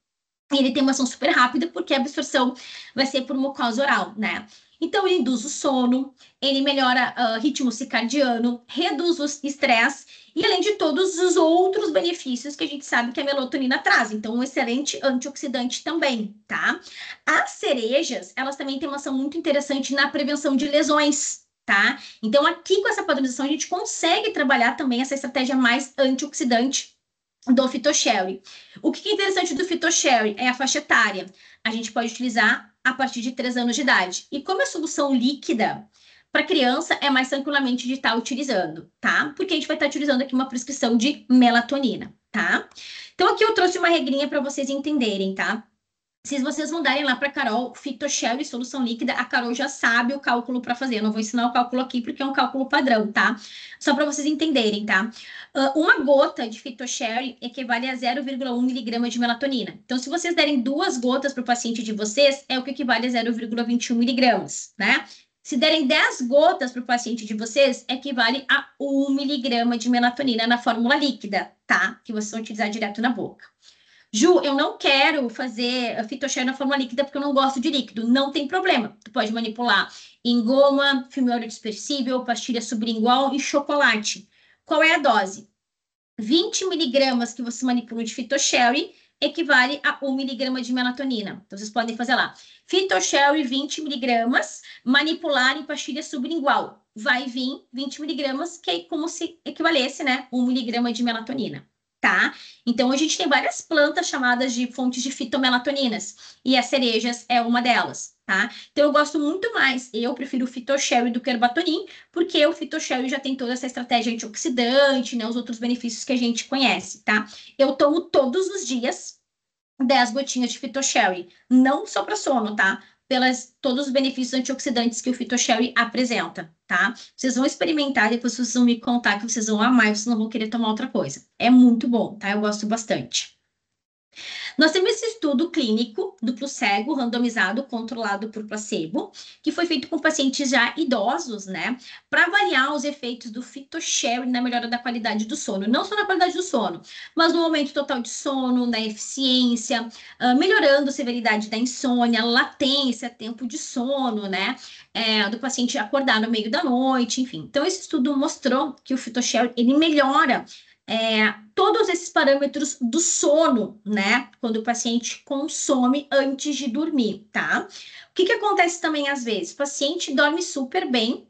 E ele tem uma ação super rápida, porque a absorção vai ser por mucosa oral, né? Então, ele induz o sono, ele melhora ritmo circadiano, reduz o estresse, e além de todos os outros benefícios que a gente sabe que a melatonina traz. Então, um excelente antioxidante também, tá? As cerejas, elas também têm uma ação muito interessante na prevenção de lesões, tá? Então, aqui com essa padronização, a gente consegue trabalhar também essa estratégia mais antioxidante do Phytosherry. O que é interessante do Phytosherry é a faixa etária. A gente pode utilizar a partir de 3 anos de idade. E como é solução líquida, para criança é mais tranquilamente de estar utilizando, tá? Porque a gente vai estar utilizando aqui uma prescrição de melatonina, tá? Então aqui eu trouxe uma regrinha para vocês entenderem, tá? Se vocês mandarem lá para a Carol, Phytosherry solução líquida, a Carol já sabe o cálculo para fazer. Eu não vou ensinar o cálculo aqui porque é um cálculo padrão, tá? Só para vocês entenderem, tá? Uma gota de Phytosherry equivale a 0,1 miligrama de melatonina. Então, se vocês derem 2 gotas para o paciente de vocês, é o que equivale a 0,21 miligramas, né? Se derem 10 gotas para o paciente de vocês, equivale a 1 miligrama de melatonina na fórmula líquida, tá? Que vocês vão utilizar direto na boca. Ju, eu não quero fazer Phytosherry na forma líquida porque eu não gosto de líquido. Não tem problema. Tu pode manipular em goma, filme óleo dispersível, pastilha sublingual e chocolate. Qual é a dose? 20 miligramas que você manipula de Phytosherry equivale a 1 miligrama de melatonina. Então, vocês podem fazer lá. Phytosherry, 20 miligramas, manipular em pastilha sublingual. Vai vir 20 miligramas, que é como se equivalesse, né? 1 miligrama de melatonina. Tá? Então, a gente tem várias plantas chamadas de fontes de fitomelatoninas, e as cerejas é uma delas, tá? Então, eu gosto muito mais, eu prefiro o Phytosherry do que o Herbatonin, porque o Phytosherry já tem toda essa estratégia antioxidante, né? Os outros benefícios que a gente conhece, tá? Eu tomo todos os dias 10 gotinhas de Phytosherry, não só para sono, tá? Todos os benefícios antioxidantes que o Phytosherry apresenta, tá? Vocês vão experimentar, depois vocês vão me contar que vocês vão amar e vocês não vão querer tomar outra coisa. É muito bom, tá? Eu gosto bastante. Nós temos esse estudo clínico, duplo cego, randomizado, controlado por placebo, que foi feito com pacientes já idosos, né? Para avaliar os efeitos do Phytosherry na melhora da qualidade do sono. Não só na qualidade do sono, mas no aumento total de sono, na eficiência, melhorando a severidade da insônia, latência, tempo de sono, né? Do paciente acordar no meio da noite, enfim. Então, esse estudo mostrou que o Phytosherry, ele melhora todos esses parâmetros do sono, né? Quando o paciente consome antes de dormir, tá? O que acontece também às vezes? O paciente dorme super bem,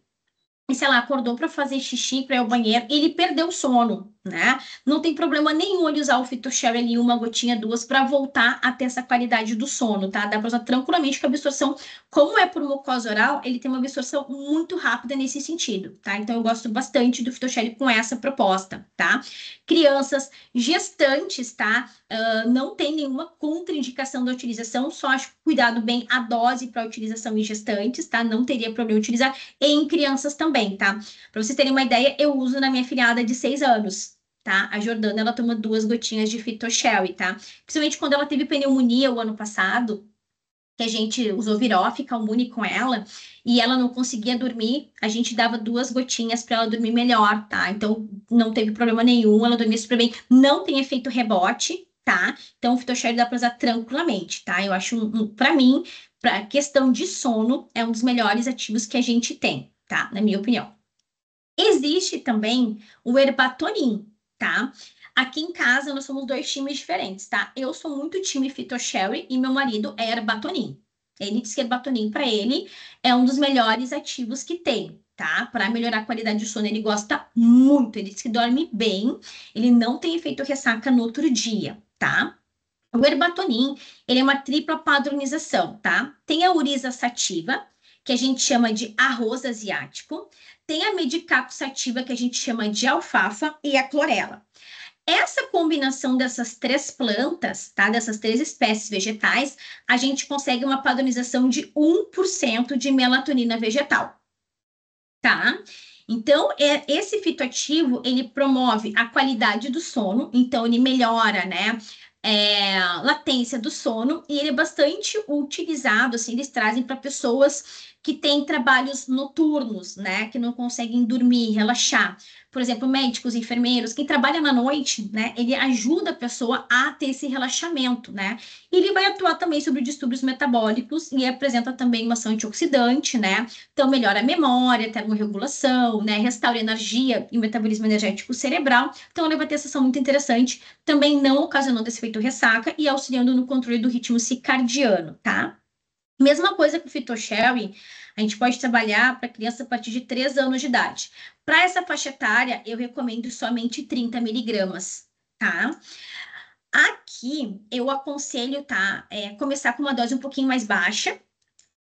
e sei lá, acordou para fazer xixi, para ir ao banheiro, ele perdeu o sono, né? Não tem problema nenhum ele usar o Phytosherry ali, uma gotinha, 2, para voltar a ter essa qualidade do sono, tá? Dá para usar tranquilamente, com a absorção, como é por mucosa oral, ele tem uma absorção muito rápida nesse sentido, tá? Então, eu gosto bastante do Phytosherry com essa proposta, tá? Crianças, gestantes, tá? Não tem nenhuma contraindicação da utilização, só acho cuidado bem a dose para utilização em gestantes, tá? Não teria problema utilizar em crianças também, tá? Para vocês terem uma ideia, eu uso na minha filhada de 6 anos, tá? A Jordana, ela toma 2 gotinhas de Phytosherry, tá? Principalmente quando ela teve pneumonia o ano passado, que a gente usou Virof, Calmune com ela, e ela não conseguia dormir, a gente dava 2 gotinhas para ela dormir melhor, tá? Então, não teve problema nenhum, ela dormia super bem, não tem efeito rebote, tá? Então, o PhytoShare dá para usar tranquilamente, tá? Eu acho, para mim, para questão de sono, é um dos melhores ativos que a gente tem, tá? Na minha opinião. Existe também o Herbatonin, tá? Aqui em casa, nós somos 2 times diferentes, tá? Eu sou muito time PhytoShare e meu marido é Herbatonin. Ele diz que Herbatonin, para ele, é um dos melhores ativos que tem, tá? Para melhorar a qualidade de sono, ele gosta muito. Ele diz que dorme bem, ele não tem efeito ressaca no outro dia, tá? O Herbatonin, ele é uma tripla padronização, tá? Tem a Urisa sativa, que a gente chama de arroz asiático, tem a Medicago sativa, que a gente chama de alfafa, e a clorela. Essa combinação dessas 3 plantas, tá? Dessas 3 espécies vegetais, a gente consegue uma padronização de 1% de melatonina vegetal, tá? Então, esse fitoativo, ele promove a qualidade do sono, então ele melhora, né? Latência do sono, e ele é bastante utilizado, assim, eles trazem para pessoas que têm trabalhos noturnos, né, que não conseguem dormir, relaxar. Por exemplo, médicos, enfermeiros, quem trabalha na noite, né, ele ajuda a pessoa a ter esse relaxamento, né, e ele vai atuar também sobre distúrbios metabólicos e apresenta também uma ação antioxidante, né, então melhora a memória, termorregulação, né, restaura a energia e o metabolismo energético cerebral, então ele vai ter essa ação muito interessante, também não ocasionando esse efeito ressaca e auxiliando no controle do ritmo circadiano, tá? Mesma coisa com o PhytoShare, a gente pode trabalhar para criança a partir de 3 anos de idade. Para essa faixa etária, eu recomendo somente 30 miligramas, tá? Aqui, eu aconselho, tá? Começar com uma dose um pouquinho mais baixa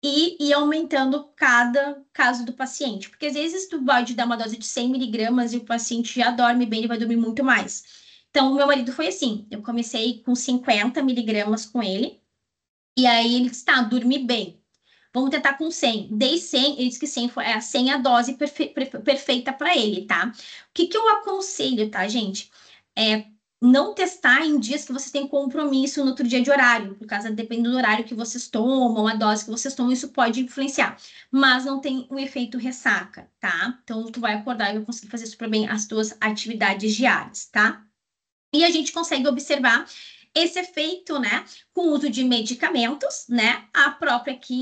e ir aumentando cada caso do paciente. Porque às vezes tu pode dar uma dose de 100 miligramas e o paciente já dorme bem, ele vai dormir muito mais. Então, o meu marido foi assim, eu comecei com 50 miligramas com ele, e aí ele disse, tá, dormi bem. Vamos tentar com 100. Dei 100, ele disse que 100 foi 100 a dose perfeita para ele, tá? O que eu aconselho, tá, gente? Não testar em dias que vocês têm compromisso no outro dia de horário, por causa, dependendo do horário que vocês tomam, a dose que vocês tomam, isso pode influenciar. Mas não tem o efeito ressaca, tá? Então, tu vai acordar e vai conseguir fazer super bem as tuas atividades diárias, tá? E a gente consegue observar esse efeito, né, com o uso de medicamentos, né,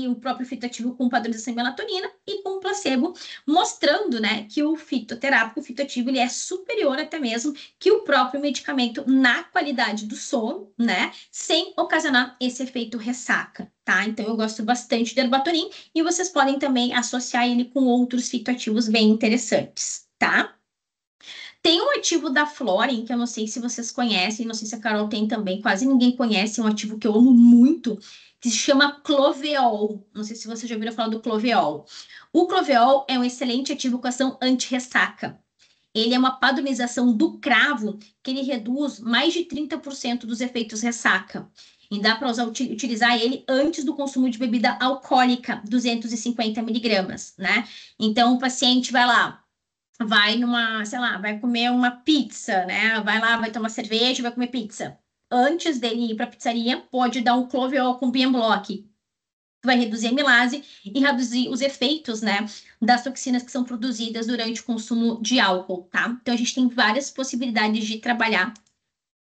o próprio fitoativo com padronização em melatonina e com placebo, mostrando, né, que o fitoterápico, o fitoativo, ele é superior até mesmo que o próprio medicamento na qualidade do sono, né, sem ocasionar esse efeito ressaca, tá? Então, eu gosto bastante do Herbatonin e vocês podem também associar ele com outros fitoativos bem interessantes, tá? Tem um ativo da Florin, que eu não sei se vocês conhecem, não sei se a Carol tem também, quase ninguém conhece, é um ativo que eu amo muito, que se chama Cloveol. Não sei se vocês já ouviram falar do Cloveol. O Cloveol é um excelente ativo com ação anti-ressaca. Ele é uma padronização do cravo, que ele reduz mais de 30% dos efeitos ressaca. E dá para utilizar ele antes do consumo de bebida alcoólica, 250 miligramas, né? Então, o paciente vai lá, vai numa, sei lá, vai comer uma pizza, né? Vai lá, vai tomar cerveja, vai comer pizza. Antes dele ir para a pizzaria, pode dar um Cloveol com Bienblock. Vai reduzir a amilase e reduzir os efeitos, né, das toxinas que são produzidas durante o consumo de álcool, tá? Então, a gente tem várias possibilidades de trabalhar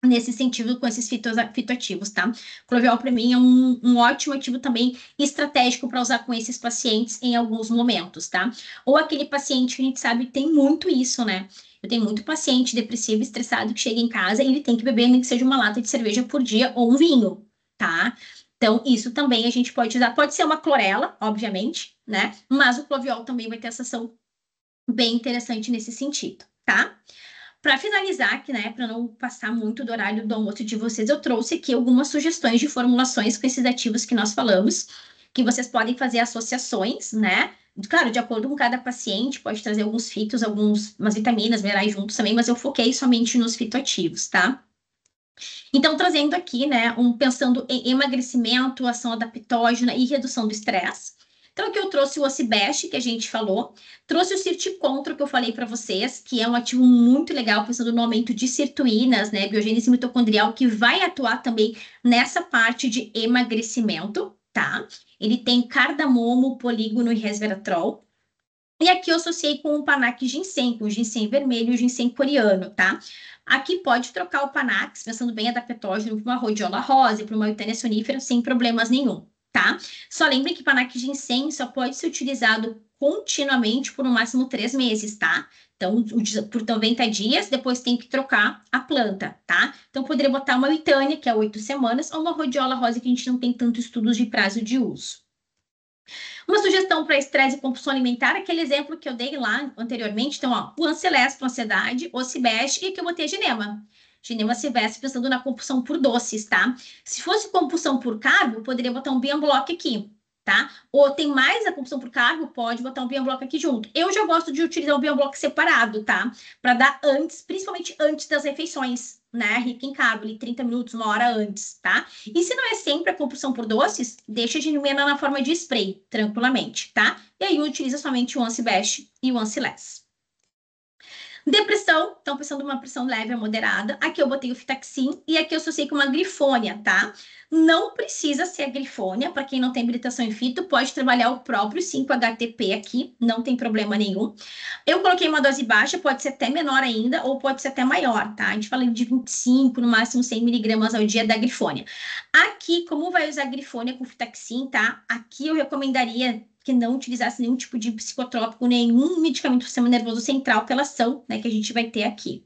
nesse sentido com esses fitoativos, tá? Cloveol, para mim, é um ótimo ativo também estratégico para usar com esses pacientes em alguns momentos, tá? Ou aquele paciente que a gente sabe tem muito isso, né? Eu tenho muito paciente depressivo, estressado, que chega em casa e ele tem que beber nem que seja uma lata de cerveja por dia ou um vinho, tá? Então, isso também a gente pode usar. Pode ser uma clorela, obviamente, né? Mas o Cloveol também vai ter essa ação bem interessante nesse sentido, tá? Para finalizar aqui, né, para não passar muito do horário do almoço de vocês, eu trouxe aqui algumas sugestões de formulações com esses ativos que nós falamos, que vocês podem fazer associações, né? Claro, de acordo com cada paciente, pode trazer alguns fitos, umas vitaminas, minerais juntos também, mas eu foquei somente nos fitoativos, tá? Então, trazendo aqui, né, pensando em emagrecimento, ação adaptógena e redução do estresse. Então, aqui eu trouxe o Ocibest, que a gente falou, trouxe o Sirticontro, que eu falei para vocês, que é um ativo muito legal, pensando no aumento de sirtuínas, né, biogênese mitocondrial, que vai atuar também nessa parte de emagrecimento, tá? Ele tem cardamomo, polígono e resveratrol. E aqui eu associei com o Panax ginseng, com o ginseng vermelho e o ginseng coreano, tá? Aqui pode trocar o Panax, pensando bem adaptógeno, para uma rhodiola rosa, para uma eutânia sonífera, sem problemas nenhum, tá? Só lembre que Panax ginseng só pode ser utilizado continuamente por no máximo 3 meses, tá? Então, por 90 dias, depois tem que trocar a planta, tá? Então, poderia botar uma eutânia, que é 8 semanas, ou uma rhodiola rosa, que a gente não tem tantos estudos de prazo de uso. Uma sugestão para estresse e compulsão alimentar, aquele exemplo que eu dei lá anteriormente. Então, ó, o Ancilés para ansiedade, o Cibeste e que eu botei a Ginema. Ginema Cibeste pensando na compulsão por doces, tá? Se fosse compulsão por carbo, eu poderia botar um Bienblock aqui, tá? Ou tem mais a compulsão por carbo, pode botar um Bienblock aqui junto. Eu já gosto de utilizar o Bienblock separado, tá? Para dar antes, principalmente antes das refeições, né? Rica em carbo, ali 30 minutos, 1 hora antes, tá? E se não é sempre a compulsão por doces, deixa a ginimena na forma de spray, tranquilamente, tá? E aí utiliza somente o Ancibest e o Ancilés. Depressão, então pensando numa pressão leve a moderada, aqui eu botei o Fitaxin e aqui eu associei com uma grifônia, tá? Não precisa ser a grifônia, para quem não tem habilitação em fito, pode trabalhar o próprio 5-HTP aqui, não tem problema nenhum. Eu coloquei uma dose baixa, pode ser até menor ainda, ou pode ser até maior, tá? A gente fala de 25, no máximo 100 miligramas ao dia da grifônia. Aqui, como vai usar grifônia com Fitaxin, tá? Aqui eu recomendaria que não utilizasse nenhum tipo de psicotrópico, nenhum medicamento do sistema nervoso central, que elas são, né, que a gente vai ter aqui.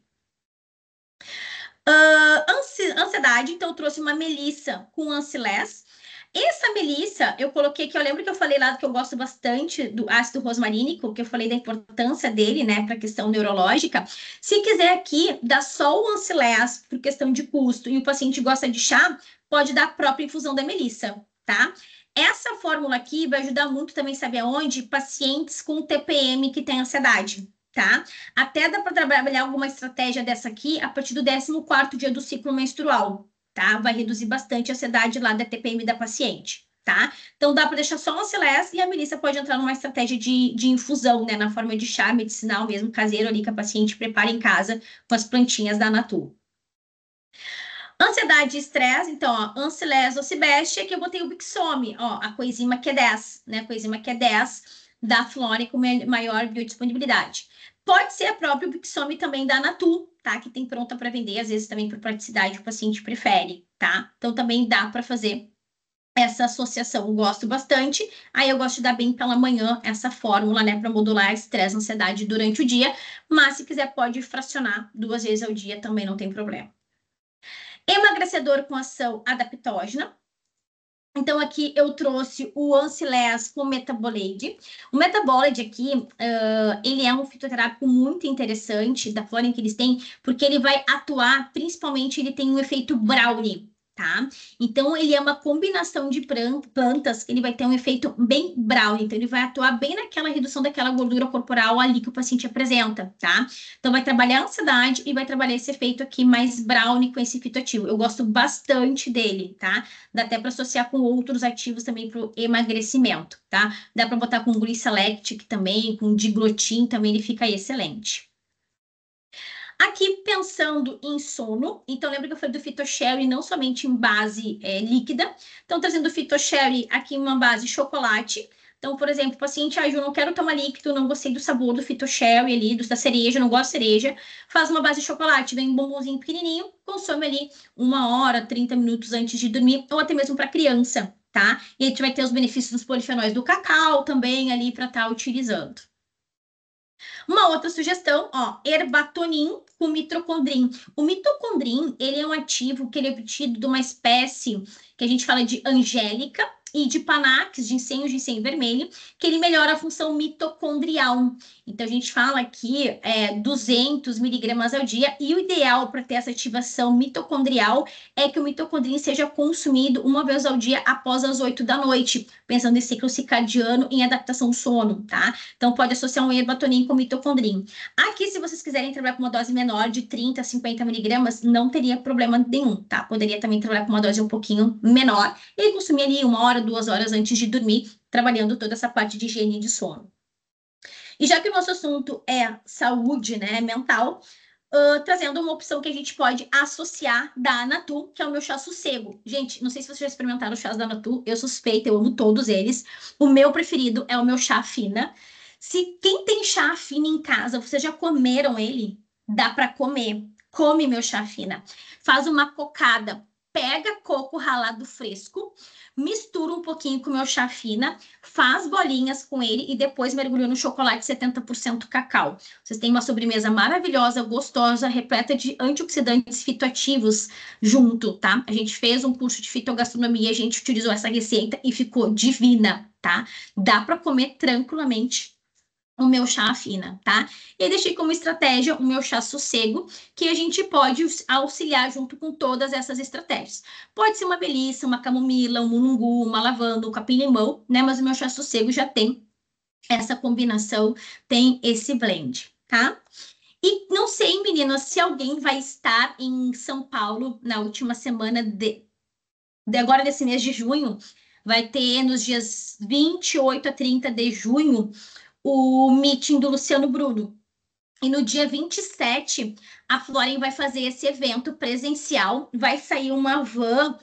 Ansiedade, então eu trouxe uma melissa com Ancilés. Essa melissa, eu coloquei aqui, eu lembro que eu falei lá que eu gosto bastante do ácido rosmarínico, que eu falei da importância dele, né, para a questão neurológica. Se quiser aqui, dá só o Ancilés, por questão de custo, e o paciente gosta de chá, pode dar a própria infusão da melissa, tá? Essa fórmula aqui vai ajudar muito também, sabe aonde? Pacientes com TPM que têm ansiedade, tá? Até dá para trabalhar alguma estratégia dessa aqui a partir do 14º dia do ciclo menstrual, tá? Vai reduzir bastante a ansiedade lá da TPM da paciente, tá? Então, dá para deixar só o Ancilés e a melissa pode entrar numa estratégia de infusão, né? Na forma de chá medicinal mesmo, caseiro ali, que a paciente prepara em casa com as plantinhas da Natur. Ansiedade e estresse, então, ó, Ancilés ou Cibeste, aqui eu botei o Bixome, ó, a coenzima Q10, né? A coenzima Q10 da Flora com maior biodisponibilidade. Pode ser a própria Bixome também da Natur, tá? Que tem pronta para vender, às vezes também por praticidade o paciente prefere, tá? Então também dá para fazer essa associação, eu gosto bastante. Aí eu gosto de dar bem pela manhã essa fórmula, né, para modular estresse e ansiedade durante o dia, mas se quiser pode fracionar 2 vezes ao dia, também não tem problema. Emagrecedor com ação adaptógena. Então, aqui eu trouxe o Ancilés com Metabolade. O Metabolade aqui, ele é um fitoterápico muito interessante da flora que eles têm, porque ele vai atuar, principalmente, ele tem um efeito brownie, tá? Então, ele é uma combinação de plantas, ele vai ter um efeito bem brownie, então ele vai atuar bem naquela redução daquela gordura corporal ali que o paciente apresenta, tá? Então, vai trabalhar a ansiedade e vai trabalhar esse efeito aqui mais brownie com esse fitoativo. Eu gosto bastante dele, tá? Dá até para associar com outros ativos também para o emagrecimento, tá? Dá para botar com Glycelect também, com Diglotin também, ele fica excelente. Aqui, pensando em sono, então lembra que eu falei do Phytosherry não somente em base líquida, então trazendo o Phytosherry aqui em uma base chocolate. Então, por exemplo, o paciente, Ju, não quero tomar líquido, não gostei do sabor do Phytosherry ali, da cereja, não gosto de cereja, faz uma base de chocolate, vem um bombonzinho pequenininho, consome ali 1 hora, 30 minutos antes de dormir, ou até mesmo para criança, tá? E a gente vai ter os benefícios dos polifenóis do cacau também ali para estar utilizando. Uma outra sugestão, ó, Herbatonin com mitocondrin. O mitocondrin, ele é um ativo que ele é obtido de uma espécie que a gente fala de angélica e de Panax, ginseng, o ginseng vermelho, que ele melhora a função mitocondrial. Então, a gente fala aqui 200 miligramas ao dia, e o ideal para ter essa ativação mitocondrial é que o mitocondrin seja consumido 1 vez ao dia após as 8 da noite, pensando em ciclo circadiano em adaptação ao sono, tá? Então, pode associar um herbatonin com mitocondrin. Aqui, se vocês quiserem trabalhar com uma dose menor de 30 a 50 miligramas, não teria problema nenhum, tá? Poderia também trabalhar com uma dose um pouquinho menor e consumir ali 1 hora, 2 horas antes de dormir, trabalhando toda essa parte de higiene de sono. E já que o nosso assunto é saúde, né, mental, trazendo uma opção que a gente pode associar da Natu, que é o meu chá sossego. Gente, não sei se vocês já experimentaram os chás da Natu, eu suspeito, eu amo todos eles. O meu preferido é o meu chá fina. Se quem tem chá fina em casa, vocês já comeram ele? Dá para comer. Come meu chá fina. Faz uma cocada, pega coco ralado fresco, mistura um pouquinho com o meu chá fina, faz bolinhas com ele e depois mergulha no chocolate 70% cacau. Vocês têm uma sobremesa maravilhosa, gostosa, repleta de antioxidantes fitoativos junto, tá? A gente fez um curso de fitogastronomia, a gente utilizou essa receita e ficou divina, tá? Dá para comer tranquilamente o meu chá fina, tá? E deixei como estratégia o meu chá sossego, que a gente pode auxiliar junto com todas essas estratégias. Pode ser uma melissa, uma camomila, um mulungu, uma lavanda, um capim-limão, né? Mas o meu chá sossego já tem essa combinação, tem esse blend, tá? E não sei, meninas, se alguém vai estar em São Paulo na última semana de agora desse mês de junho. Vai ter nos dias 28 a 30 de junho o meeting do Luciano Bruno. E no dia 27, a Floren vai fazer esse evento presencial. Vai sair uma van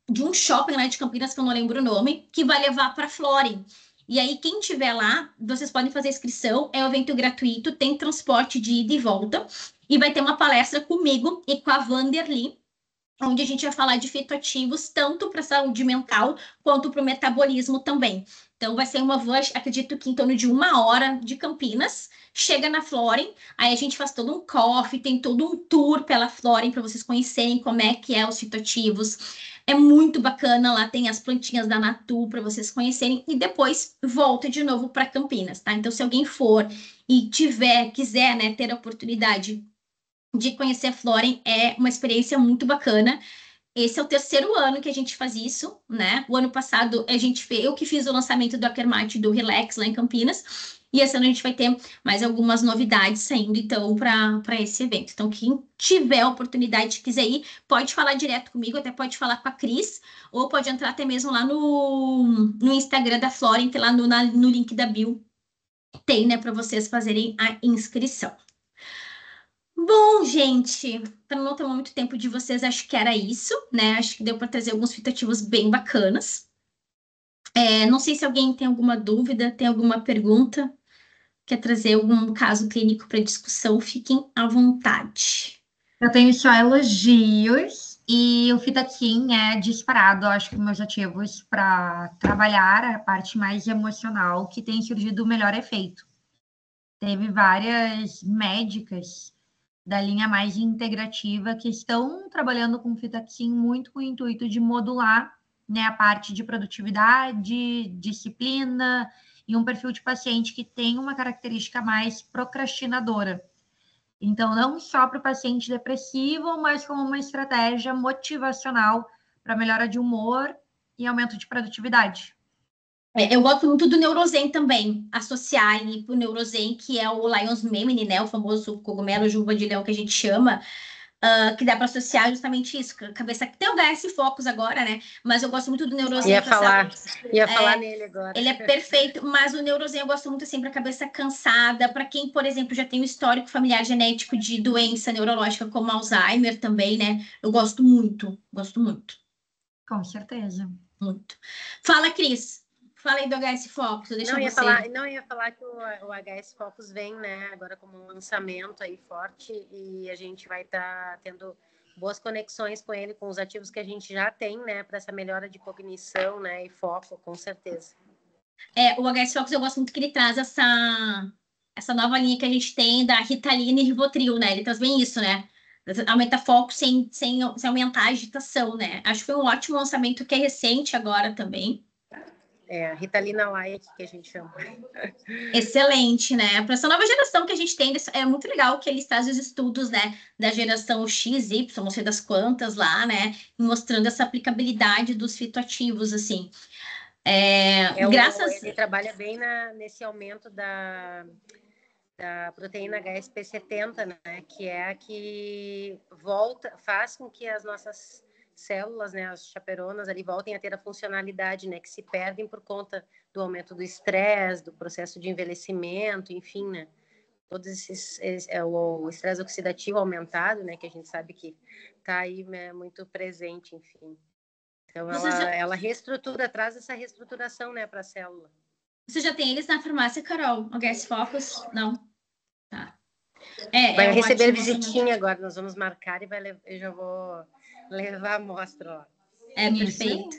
de um shopping lá de Campinas, que eu não lembro o nome, que vai levar para a Floren. E aí, quem tiver lá, vocês podem fazer inscrição. É um evento gratuito, tem transporte de ida e volta. E vai ter uma palestra comigo e com a Vanderly, onde a gente vai falar de fitoativos, tanto para a saúde mental quanto para o metabolismo também. Então, vai ser uma van, acredito que em torno de 1 hora de Campinas. Chega na Floren, aí a gente faz todo um coffee, tem todo um tour pela Floren para vocês conhecerem como é que é os fitoativos. É muito bacana, lá tem as plantinhas da Natu para vocês conhecerem e depois volta de novo para Campinas, tá? Então, se alguém for e quiser, né, ter a oportunidade de conhecer a Floren, é uma experiência muito bacana. Esse é o terceiro ano que a gente faz isso, né? O ano passado eu que fiz o lançamento do Akermate do Relax lá em Campinas. E esse ano a gente vai ter mais algumas novidades saindo, então, para esse evento. Então, quem tiver a oportunidade, quiser ir, pode falar direto comigo, até pode falar com a Cris, ou pode entrar até mesmo lá no Instagram da Floren, que lá no link da bio tem, né, para vocês fazerem a inscrição. Bom, gente, para não tomar muito tempo de vocês, acho que era isso, né? Acho que deu para trazer alguns fitativos bem bacanas. Não sei se alguém tem alguma dúvida, tem alguma pergunta, quer trazer algum caso clínico para discussão, fiquem à vontade. Eu tenho só elogios e o Fitakin é disparado, acho que meus ativos para trabalhar a parte mais emocional que tem surgido o melhor efeito. Teve várias médicas da linha mais integrativa que estão trabalhando com Fitakin muito com o intuito de modular, né, a parte de produtividade, disciplina e um perfil de paciente que tem uma característica mais procrastinadora. Então, não só para o paciente depressivo, mas como uma estratégia motivacional para melhora de humor e aumento de produtividade. Eu gosto muito do Neurozen também, associar ele para o Neurozen, que é o Lion's Mane, né? O famoso cogumelo juba de leão que a gente chama, que dá para associar justamente isso. Cabeça tem o HS Focus agora, né? Mas eu gosto muito do Neurozen. Ia falar nele agora. Ele é perfeito, mas o Neurozen eu gosto muito assim para cabeça cansada, para quem, por exemplo, já tem um histórico familiar genético de doença neurológica como Alzheimer também, né? Eu gosto muito, gosto muito. Com certeza. Muito. Fala, Cris. Fala aí do HS Focus. Não ia falar que o HS Focus vem, né, agora como um lançamento aí forte e a gente vai estar tendo boas conexões com ele, com os ativos que a gente já tem, né, para essa melhora de cognição, né, e foco, com certeza. O HS Focus eu gosto muito que ele traz essa nova linha que a gente tem da Ritalina e Rivotril, né? Ele traz bem isso, né? Aumenta foco sem aumentar a agitação, né? Acho que foi um ótimo lançamento que é recente agora também. Ritalina Light, que a gente chama. Excelente, né? Para essa nova geração que a gente tem, é muito legal que eles trazem os estudos, né, da geração X, Y, não sei das quantas lá, né, mostrando essa aplicabilidade dos fitoativos, assim. Ele trabalha bem nesse aumento da proteína HSP70, né, que é a que faz com que as nossas células, né, as chaperonas ali voltem a ter a funcionalidade, né, que se perdem por conta do aumento do estresse, do processo de envelhecimento, enfim, né. todos esses, o estresse oxidativo aumentado, né, que a gente sabe que está aí, né, muito presente, enfim. Então, ela reestrutura, traz essa reestruturação, né, para a célula. Você já tem eles na farmácia, Carol? O Gas Focus? Não? Tá. Vai receber visitinha agora, nós vamos marcar e eu já vou levar a amostra lá. Perfeito.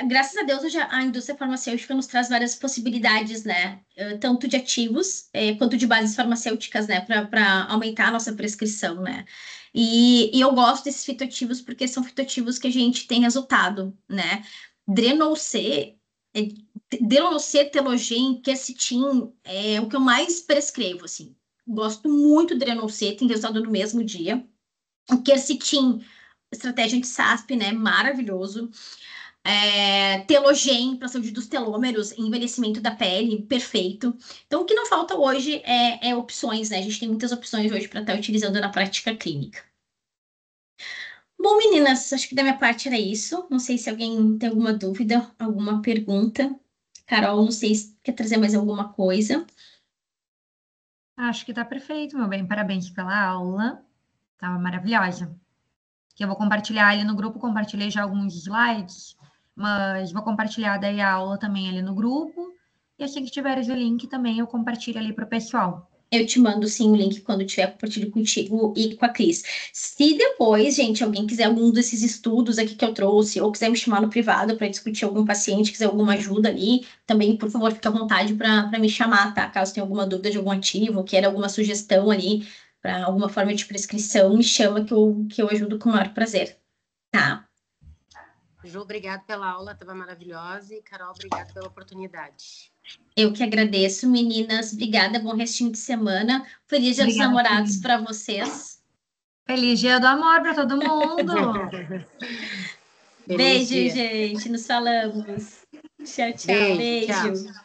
Graças a Deus, hoje a indústria farmacêutica nos traz várias possibilidades, né? Tanto de ativos quanto de bases farmacêuticas, né? Para aumentar a nossa prescrição, né? E eu gosto desses fitoativos porque são fitoativos que a gente tem resultado, né? Drenol-C, Telogen, Quercetin é o que eu mais prescrevo, assim. Gosto muito do Drenol-C, tem resultado no mesmo dia. O Quercetin, estratégia anti-SASP, né? Maravilhoso. Telogen para saúde dos telômeros, envelhecimento da pele, perfeito. Então, o que não falta hoje é opções, né? A gente tem muitas opções hoje para estar utilizando na prática clínica. Bom, meninas, acho que da minha parte era isso. Não sei se alguém tem alguma dúvida, alguma pergunta. Carol, não sei se quer trazer mais alguma coisa. Acho que tá perfeito, meu bem. Parabéns pela aula. Tava maravilhosa. Que eu vou compartilhar ali no grupo, compartilhei já alguns slides, mas vou compartilhar daí a aula também ali no grupo. E assim que tiveres o link também, eu compartilho ali para o pessoal. Eu te mando sim o link quando tiver, compartilho contigo e com a Cris. Se depois, gente, alguém quiser algum desses estudos aqui que eu trouxe, ou quiser me chamar no privado para discutir algum paciente, quiser alguma ajuda ali, também, por favor, fique à vontade para me chamar, tá? Caso tenha alguma dúvida de algum ativo, queira alguma sugestão ali para alguma forma de prescrição, me chama que eu ajudo com o maior prazer, tá? Ju, obrigado pela aula, estava maravilhosa. E Carol, obrigado pela oportunidade. Eu que agradeço, meninas. Obrigada, bom restinho de semana. Feliz Dia dos Namorados para vocês. Feliz Dia do Amor para todo mundo. Beijo, gente. Nos falamos. Tchau, tchau. Beijo. Tchau.